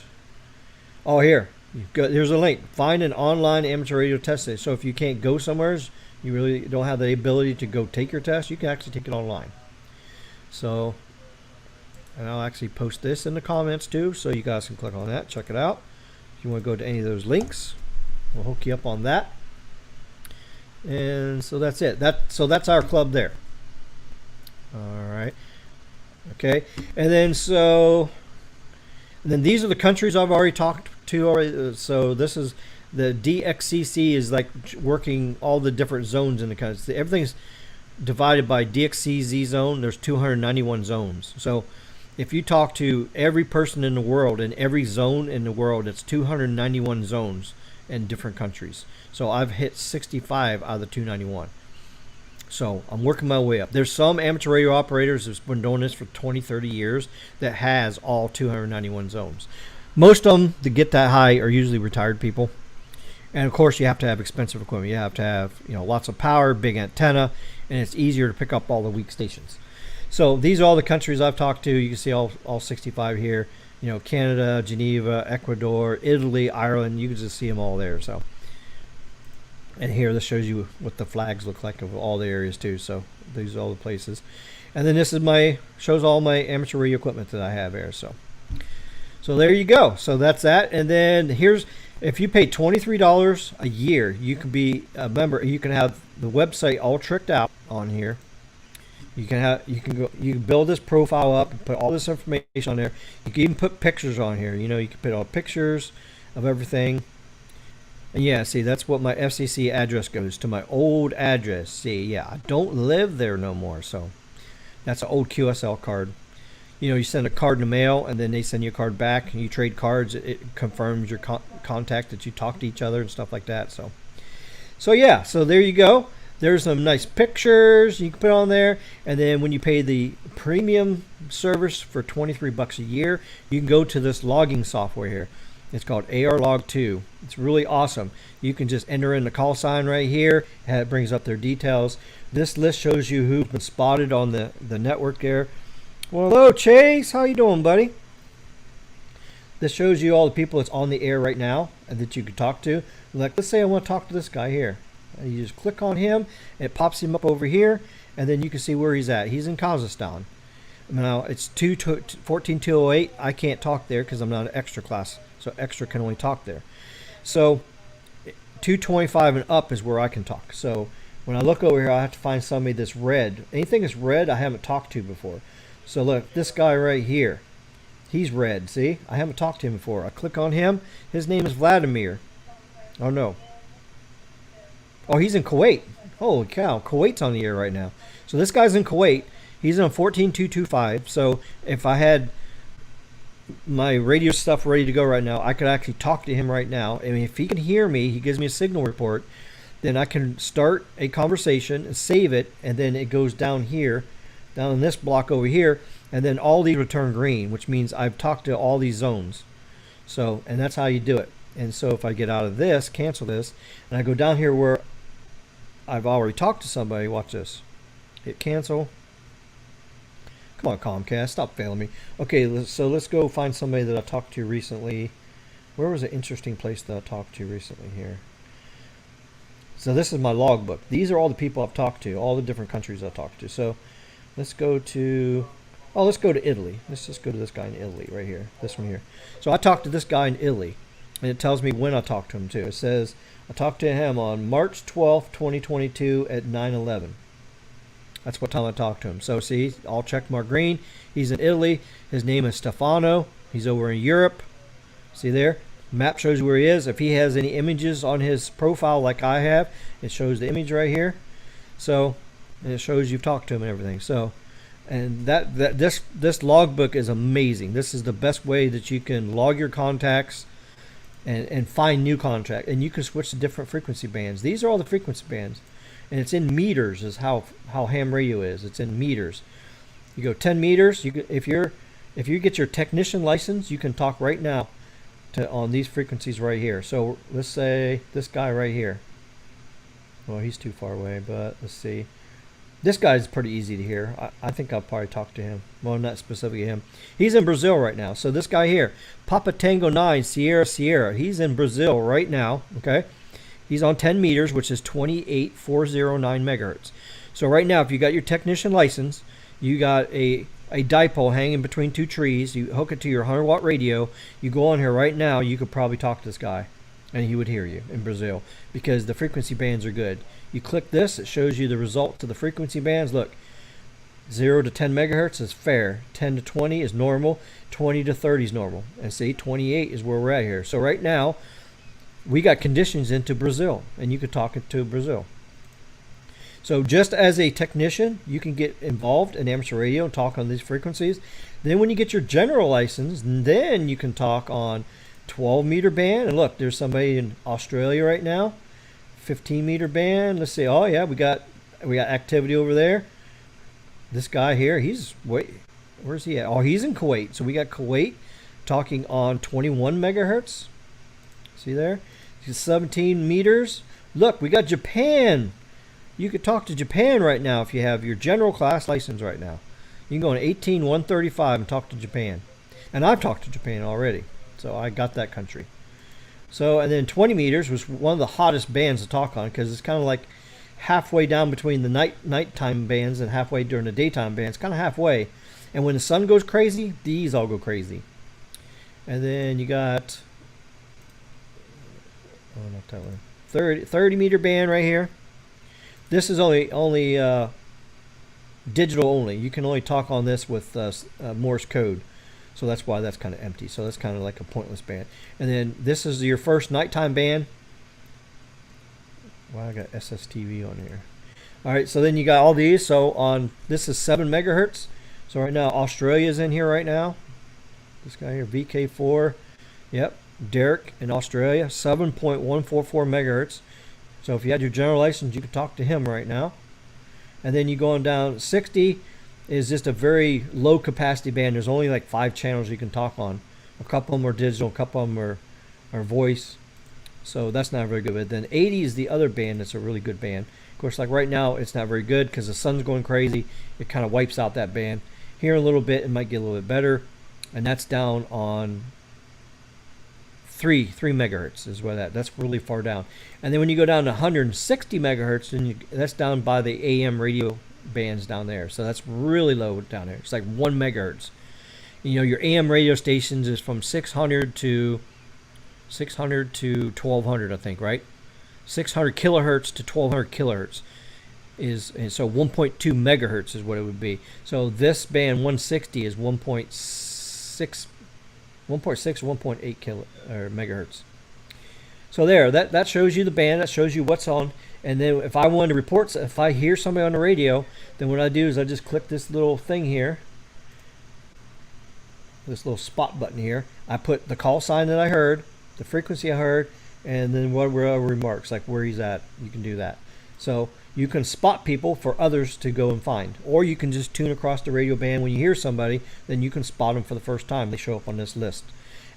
Oh, here. There's a link. Find an online amateur radio test station. So if you can't go somewhere, you really don't have the ability to go take your test, you can actually take it online. So, and I'll actually post this in the comments too, so you guys can click on that, check it out. If you want to go to any of those links, we'll hook you up on that. And so that's it. So that's our club there. All right. Okay. And then these are the countries I've already talked to already. So this is the DXCC is like working all the different zones in the country. Everything's divided by DXCZ zone. There's 291 zones. So if you talk to every person in the world in every zone in the world, it's 291 zones in different countries. So I've hit 65 out of the 291. So I'm working my way up. There's some amateur radio operators that's been doing this for 20, 30 years that has all 291 zones. Most of them to get that high are usually retired people. And of course you have to have expensive equipment. You have to have, lots of power, big antenna, and it's easier to pick up all the weak stations. So these are all the countries I've talked to. You can see all 65 here. Canada, Geneva, Ecuador, Italy, Ireland. You can just see them all there. So, and here this shows you what the flags look like of all the areas too. So these are all the places. And then this is shows all my amateur radio equipment that I have here. So there you go. So that's that. And then if you pay $23 a year, you can be a member. You can have the website all tricked out on here. You can build this profile up and put all this information on there. You can even put pictures on here. You can put all pictures of everything. And yeah, see, that's what my FCC address goes to, my old address. See, yeah, I don't live there no more. So that's an old QSL card. You send a card in the mail, and then they send you a card back, and you trade cards. It confirms your contact that you talk to each other and stuff like that. So yeah, so there you go. There's some nice pictures you can put on there. And then when you pay the premium service for $23 a year, you can go to this logging software here. It's called AR Log 2. It's really awesome. You can just enter in the call sign right here. It brings up their details. This list shows you who's been spotted on the network there. Well, hello, Chase. How you doing, buddy? This shows you all the people that's on the air right now and that you can talk to. Like, let's say I want to talk to this guy here. And you just click on him, and it pops him up over here, and then you can see where he's at. He's in Kazakhstan. Now, it's 14208. I can't talk there because I'm not an extra class, so extra can only talk there. So 225 and up is where I can talk. So when I look over here, I have to find somebody that's red. Anything that's red, I haven't talked to before. So look, this guy right here, he's red. See, I haven't talked to him before. I click on him. His name is Vladimir. Oh no. Oh, he's in Kuwait. Holy cow, Kuwait's on the air right now. So this guy's in Kuwait. He's on 14225. So if I had my radio stuff ready to go right now, I could actually talk to him right now. I mean, if he can hear me, he gives me a signal report, then I can start a conversation and save it, and then it goes down here, down in this block over here, and then all these return green, which means I've talked to all these zones. So, and that's how you do it. And so if I get out of this, cancel this, and I go down here where I've already talked to somebody, watch this. Hit cancel. Come on, Comcast, stop failing me. Okay, so let's go find somebody that I talked to recently. Where was an interesting place that I talked to recently here? So this is my logbook. These are all the people I've talked to, all the different countries I've talked to. So let's go to, let's go to Italy. Let's just go to this guy in Italy right here, this one here. So I talked to this guy in Italy, and it tells me when I talked to him too. It says I talked to him on March 12th, 2022 at 9:11. That's what time I talked to him. So see, all check mark green. He's in Italy. His name is Stefano. He's over in Europe. See there? Map shows where he is. If he has any images on his profile like I have, it shows the image right here. So, and it shows you've talked to him and everything. So, and this logbook is amazing. This is the best way that you can log your contacts and find new contact. And you can switch to different frequency bands. These are all the frequency bands. And it's in meters is how ham radio is. It's in meters. You go 10 meters. If you get your technician license, you can talk right now on these frequencies right here. So let's say this guy right here. Well, he's too far away, but let's see. This guy's pretty easy to hear. I think I'll probably talk to him. Well, not specifically him. He's in Brazil right now. So this guy here, Papa Tango 9 Sierra Sierra. He's in Brazil right now. Okay. He's on 10 meters, which is 28409 megahertz. So right now, if you got your technician license, you got a dipole hanging between two trees, you hook it to your 100-watt radio, you go on here right now, you could probably talk to this guy, and he would hear you in Brazil, because the frequency bands are good. You click this, it shows you the results of the frequency bands. Look, 0 to 10 megahertz is fair, 10 to 20 is normal, 20 to 30 is normal, and see, 28 is where we're at here. So right now, we got conditions into Brazil, and you could talk it to Brazil. So just as a technician, you can get involved in amateur radio and talk on these frequencies. Then when you get your general license, then you can talk on 12-meter band. And look, there's somebody in Australia right now, 15-meter band. Let's see. Oh yeah, we got activity over there. This guy here, where's he at? Oh, he's in Kuwait. So we got Kuwait talking on 21 megahertz. See there? 17 meters. Look, we got Japan. You could talk to Japan right now if you have your general class license right now. You can go on 18135 and talk to Japan. And I've talked to Japan already. So I got that country. So, and then 20 meters was one of the hottest bands to talk on, because it's kind of like halfway down between the nighttime bands and halfway during the daytime bands. Kind of halfway. And when the sun goes crazy, these all go crazy. And then you got... Oh, not that one. 30 meter band right here. This is only digital only. You can only talk on this with Morse code. So that's why that's kind of empty. So that's kind of like a pointless band. And then this is your first nighttime band. Wow, I got SSTV on here. All right, so then you got all these. So on this is 7 megahertz. So right now Australia's in here right now. This guy here, VK4. Yep. Derek in Australia, 7.144 megahertz. So if you had your general license, you could talk to him right now. And then you go on down. 60 is just a very low capacity band. There's only like 5 channels you can talk on. A couple of them are digital, a couple of them are voice. So that's not very good. But then 80 is the other band that's a really good band. Of course, like right now, it's not very good because the sun's going crazy. It kind of wipes out that band. Here in a little bit, it might get a little bit better. And that's down on 3 megahertz is where that's really far down. And then when you go down to 160 megahertz, then that's down by the AM radio bands down there. So that's really low down there. It's like 1 megahertz. You know, your AM radio stations is from 600 to 1200, I think, right? 600 kilohertz to 1200 kilohertz and so 1.2 megahertz is what it would be. So this band 160 is 1.6 1.8 megahertz. So that shows you the band, that shows you what's on. And then if I wanted to report, if I hear somebody on the radio, then what I do is I just click this little thing here, this little spot button here. I put the call sign that I heard, the frequency I heard, and then what were remarks, like where he's at. You can do that. So you can spot people for others to go and find. Or you can just tune across the radio band. When you hear somebody, then you can spot them for the first time. They show up on this list.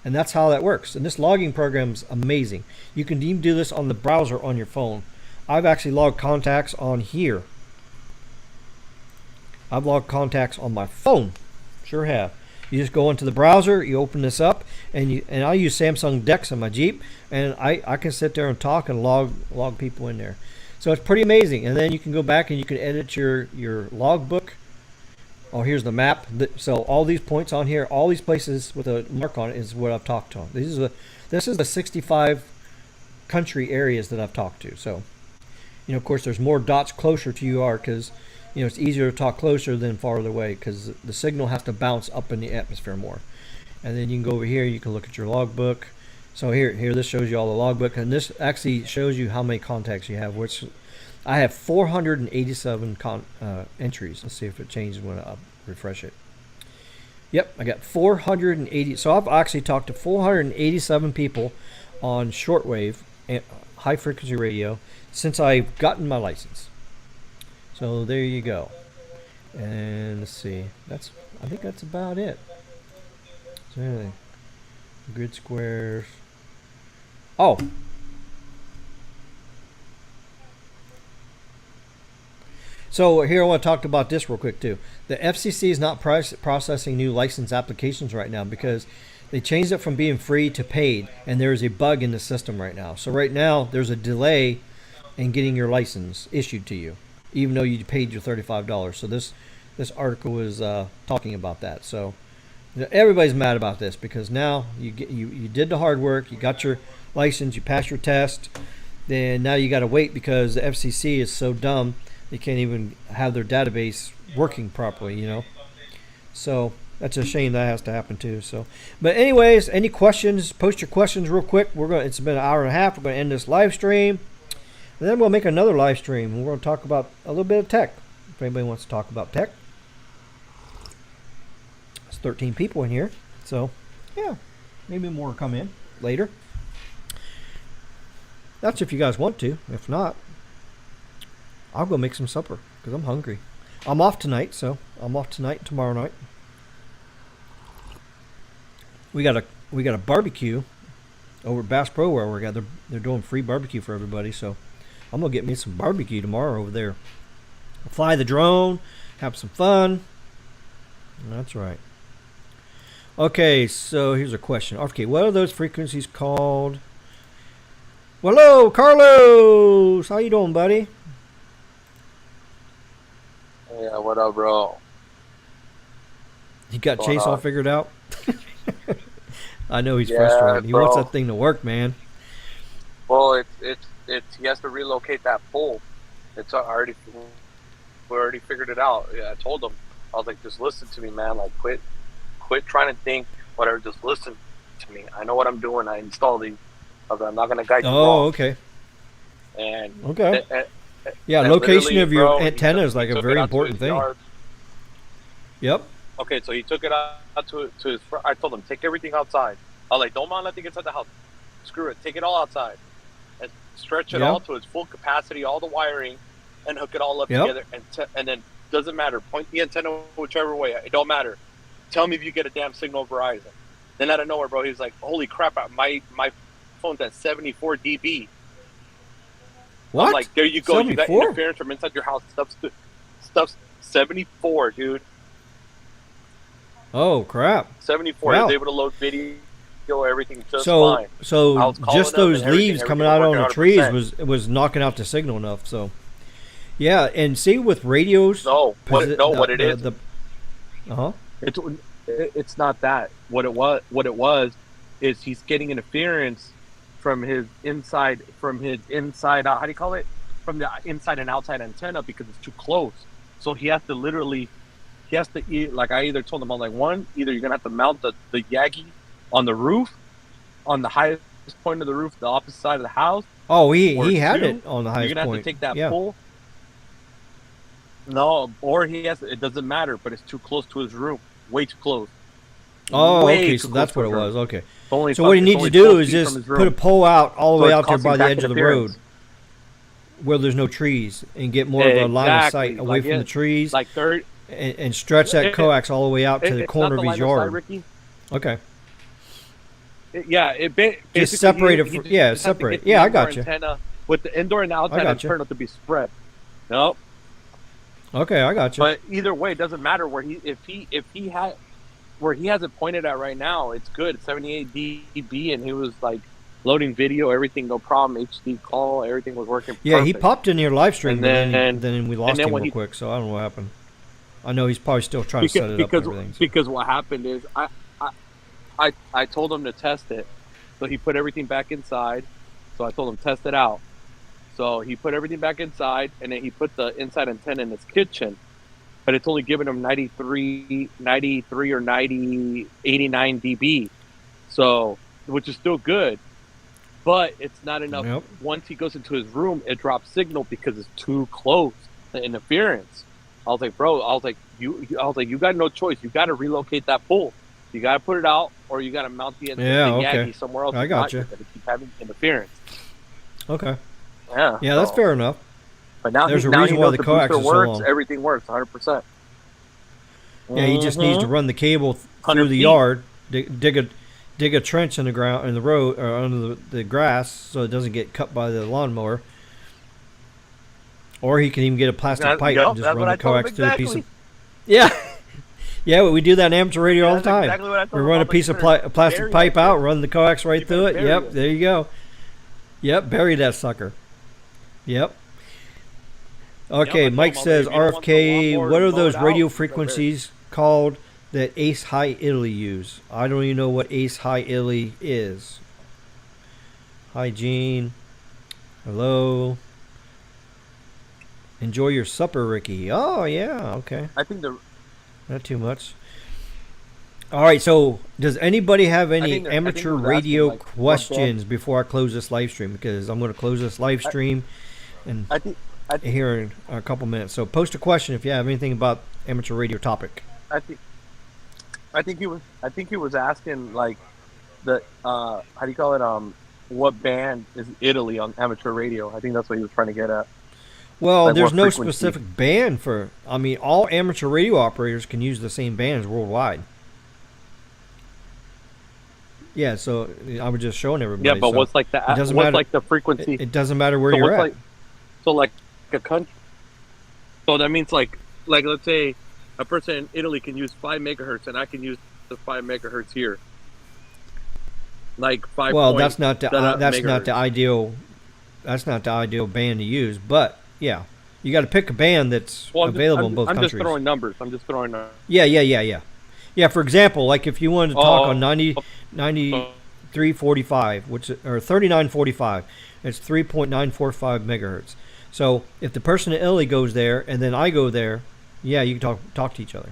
And that's how that works. And this logging program is amazing. You can even do this on the browser on your phone. I've actually logged contacts on here. I've logged contacts on my phone. Sure have. You just go into the browser, you open this up, and I use Samsung Dex on my Jeep, and I can sit there and talk and log people in there. So it's pretty amazing. And then you can go back and you can edit your logbook. Oh, here's the map. So all these points on here, all these places with a mark on it is what I've talked to. This is the 65 country areas that I've talked to. So, you know, of course, there's more dots closer to you are because, you know, it's easier to talk closer than farther away because the signal has to bounce up in the atmosphere more. And then you can go over here. You can look at your logbook. So here, this shows you all the logbook, and this actually shows you how many contacts you have. Which I have 487 entries. Let's see if it changes when I refresh it. Yep, I got 480. So I've actually talked to 487 people on shortwave, high frequency radio, since I've gotten my license. So there you go. And let's see. I think that's about it. So grid squares. Oh. So here I want to talk about this real quick too. The FCC is not processing new license applications right now because they changed it from being free to paid, and there is a bug in the system right now. So right now there's a delay in getting your license issued to you, even though you paid your $35. So this article is talking about that. So everybody's mad about this because now you did the hard work, you got your license, you passed your test, then now you got to wait because the FCC is so dumb they can't even have their database working properly, you know. So that's a shame that has to happen too. So, but anyways, any questions? Post your questions real quick. It's been an hour and a half. We're going to end this live stream, and then we'll make another live stream. We're going to talk about a little bit of tech. If anybody wants to talk about tech. 13 people in here, so yeah, maybe more will come in later. That's if you guys want to. If not, I'll go make some supper because I'm hungry. I'm off tonight, so I'm off tonight and tomorrow night. We got a barbecue over at Bass Pro where we're at. They're doing free barbecue for everybody, so I'm gonna get me some barbecue tomorrow over there. I'll fly the drone, have some fun. That's right. Okay, so here's a question. Okay, what are those frequencies called? Well, hello, Carlos. How you doing, buddy? Yeah, what up, bro? You got Chase all figured out? I know he's frustrated. He wants that thing to work, man. Well, it's he has to relocate that pole. We already figured it out. Yeah, I told him. I was like, just listen to me, man. Like, quit trying to think whatever. Just listen to me. I know what I'm doing. I installed these. I'm not gonna guide you wrong. Oh, okay. And okay. Yeah, location of your antenna is like a very important thing. Yep. Okay, so he took it out to his front. I told him, take everything outside. I was like, don't mind nothing inside the house. Screw it. Take it all outside. And stretch it all to its full capacity, all the wiring, and hook it all up together. And then, doesn't matter. Point the antenna whichever way. It don't matter. Tell me if you get a damn signal Verizon. Then out of nowhere, bro, he was like, holy crap, my phone's at 74 dB. What? I'm like, there you go. 74? You got interference from inside your house. Stuff's 74, dude. Oh, crap. 74. Wow. I was able to load video everything just So fine. I so was calling just them those and everything. leaves coming Everything was out on working the trees 100%. was knocking out the signal enough. So yeah, and see with radios, No, what it is? the uh-huh. It's it's not that. What it was is he's getting interference from his inside how do you call it? From the inside and outside antenna because it's too close. So he has to like I either told him I'm like one, either you're gonna have to mount the Yagi on the roof, on the highest point of the roof, the opposite side of the house, Oh, or he had two, it on the you're highest gonna have to point. take that Yeah. pole. No, or he has it doesn't matter, but it's too close to his room. Way too close. Oh, Way okay. too So close that's to what it his room. was. Okay. It's So what he it's needs to only do 12 is feet from just his put a room. pole out all the So way it's out there causing by the back edge of the road interference. where there's no trees and get more of a line of sight Exactly. away from the trees Like third and stretch that coax all the way out to the it's not corner the of his line of sight, yard. Ricky. Okay. Yeah, Just basically separate it he from, yeah, just have to separate. get the Yeah, I indoor got you. antenna with the indoor and I outside got you. antenna to be spread. No, Okay, I got you. but either way, it doesn't matter where if he had where he has it pointed at right now. It's good, 78 dB, and he was like loading video, everything, no problem. HD call, everything was working Yeah, he perfect. popped in your live stream, And but then then we lost then him when real he quick, so I don't know what happened. I know he's probably still trying to set it up and everything. So. because what happened is I told him to test it, so he put everything back inside. So I told him test it out. So he put everything back inside, and then he put the inside antenna in his kitchen, but it's only giving him 93 or 90, 89 dB. So which is still good, but it's not enough. Yep. Once he goes into his room, it drops signal because it's too close. The interference. I was like, bro. I was like, you got no choice. You got to relocate that pole. You got to put it out, or you got to mount the okay. Yagi somewhere else. I got you. You're going to keep having interference. Okay. Yeah. Yeah, that's fair enough. But now There's a now reason he why knows the the coax booster is so works. long. Everything works 100%. Yeah, he just needs to run the cable through 100 the feet. yard, dig a trench in the ground in the road or under the grass so it doesn't get cut by the lawnmower. Or he can even get a plastic pipe and just run the coax through a piece of. Yeah, yeah, we do that in amateur radio all the time. Exactly what I told We him. run I a was piece like, of you better plastic bury pipe that out, shit. run the coax right You through it. better bury Yep, it. there you go. Yep, bury that sucker. Yep. Okay, I told Mike him, I was says like, if you don't want the RFK. lawnmower What to are mow those it radio out, you better bury it. frequencies called that Ace High Italy use? I don't even know what Ace High Italy is. Hi, Gene. Hello. Enjoy your supper, Ricky. Oh, yeah, okay. I think Not too much. All right, so does anybody have any I think amateur he was radio asking, like, what questions before I close this live stream? Because I'm going to close this live stream and I think here in a couple minutes. So post a question if you have anything about amateur radio topic. I think he was asking like the how do you call it what band is Italy on amateur radio? I think that's what he was trying to get at. Well, Like there's what no frequency? specific band for. I mean, all amateur radio operators can use the same bands worldwide. Yeah, so I was just showing everybody. Yeah, but so what's like the it doesn't what's matter. like the frequency? It doesn't matter where So you're what's at. like a country. So that means like let's say a person in Italy can use 5 megahertz and I can use the 5 megahertz here. Like 5. Well, that's not the megahertz. ideal. That's not the ideal band to use. But yeah, you got to pick a band that's available in both I'm countries. just throwing numbers. I'm just throwing numbers. Yeah, for example, like if you wanted to talk on 90. 9345, which or 3945, it's 3.945 megahertz. So if the person in Italy goes there and then I go there, yeah, you can talk to each other.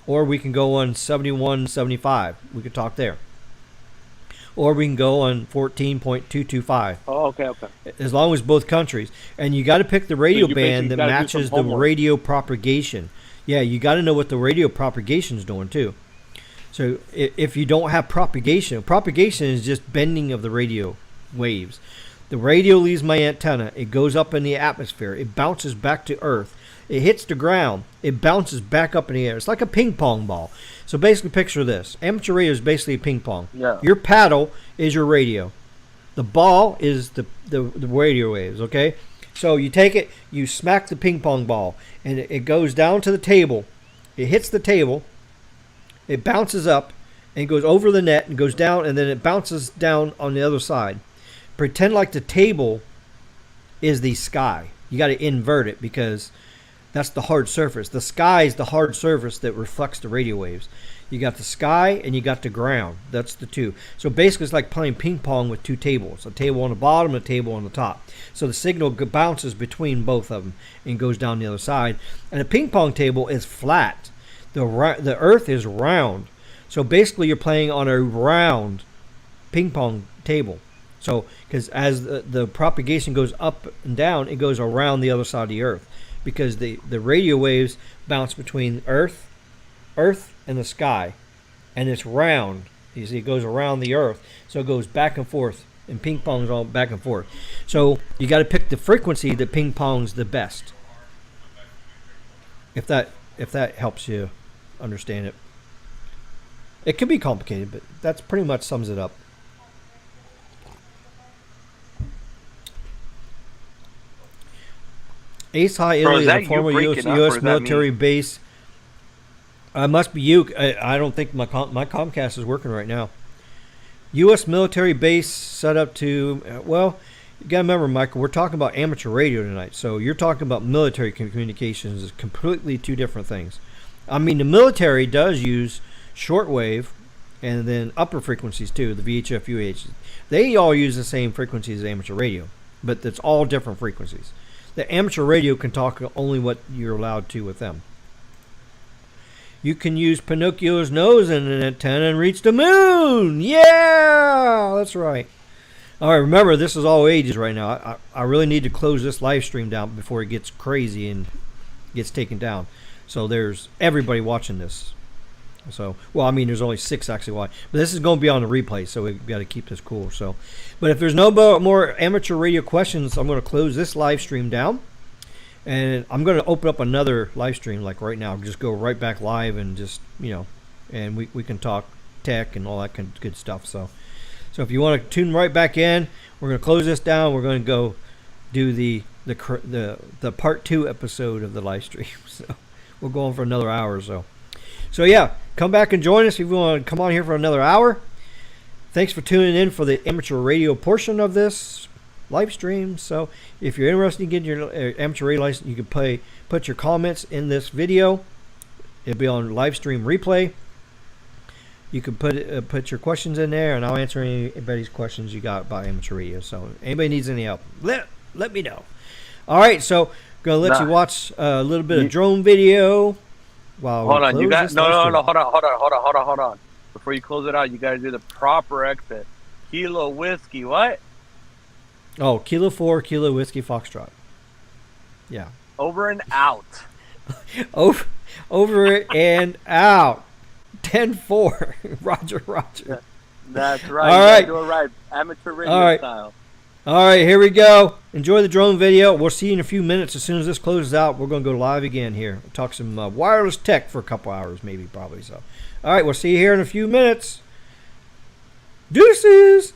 Or we can go on 7175. We could talk there. Or we can go on 14.225. Oh, okay. As long as both countries. And you got to pick the radio you band that basically gotta do matches some the homework. radio propagation. Yeah, you got to know what the radio propagation is doing too. So if you don't have propagation is just bending of the radio waves. The radio leaves my antenna. It goes up in the atmosphere. It bounces back to Earth. It hits the ground. It bounces back up in the air. It's like a ping pong ball. So basically picture this. Amateur radio is basically a ping pong. Yeah. Your paddle is your radio. The ball is the radio waves, okay? So you take it, you smack the ping pong ball, and it goes down to the table. It hits the table. It bounces up. and it goes over the net and goes down, and then it bounces down on the other side. Pretend like the table is the sky. You got to invert it because that's the hard surface. The sky is the hard surface that reflects the radio waves. You got the sky and you got the ground. That's the two. So basically it's like playing ping pong with two tables. A table on the bottom, a table on the top. So the signal bounces between both of them and goes down the other side. And a ping pong table is flat. The earth is round. So basically you're playing on a round ping pong table. So because as the propagation goes up and down, it goes around the other side of the earth. Because the radio waves bounce between earth and the sky, and it's round. You see, it goes around the earth, so it goes back and forth, and ping pong's all back and forth. So you got to pick the frequency that ping pong's the best. If that helps you understand it, it can be complicated, but that's pretty much sums it up. Ace High Italy is a former U.S. military base. Must be you. I don't think my Comcast is working right now. U.S. military base set up to, well, you got to remember, Michael, we're talking about amateur radio tonight. So you're talking about military communications. Is completely two different things. I mean, the military does use shortwave and then upper frequencies too, the VHF, UH. They all use the same frequencies as amateur radio, but it's all different frequencies. The amateur radio can talk only what you're allowed to with them. You can use Pinocchio's nose in an antenna and reach the moon. Yeah, that's right. All right, remember, this is all ages right now. I really need to close this live stream down before it gets crazy and gets taken down. So there's everybody watching this. So, well, I mean, there's only 6 actually watching. But this is going to be on the replay, so we've got to keep this cool. So, but if there's no more amateur radio questions, I'm going to close this live stream down. And I'm going to open up another live stream like right now. Just go right back live and just, and we can talk tech and all that kind of good stuff. So if you want to tune right back in, we're going to close this down. We're going to go do the part 2 episode of the live stream. So we'll go on for another hour or so. So yeah, come back and join us if you want to come on here for another hour. Thanks for tuning in for the amateur radio portion of this live stream. So if you're interested in getting your amateur radio license, you can put your comments in this video. It'll be on live stream replay. You can put your questions in there, and I'll answer anybody's questions you got about amateur radio. So anybody needs any help, let me know. All right, so gonna let you watch a little bit of drone video while hold on. You got no. Hold on. Before you close it out, you got to do the proper exit. Kilo whiskey. What? Oh, Kilo 4, Kilo Whiskey Foxtrot. Yeah. Over and out. over and out. 10-4. Roger. That's right. All right. Do it right. Amateur radio style. All right, here we go. Enjoy the drone video. We'll see you in a few minutes. As soon as this closes out, we're going to go live again here. We'll talk some wireless tech for a couple hours, maybe, probably. So, all right, we'll see you here in a few minutes. Deuces.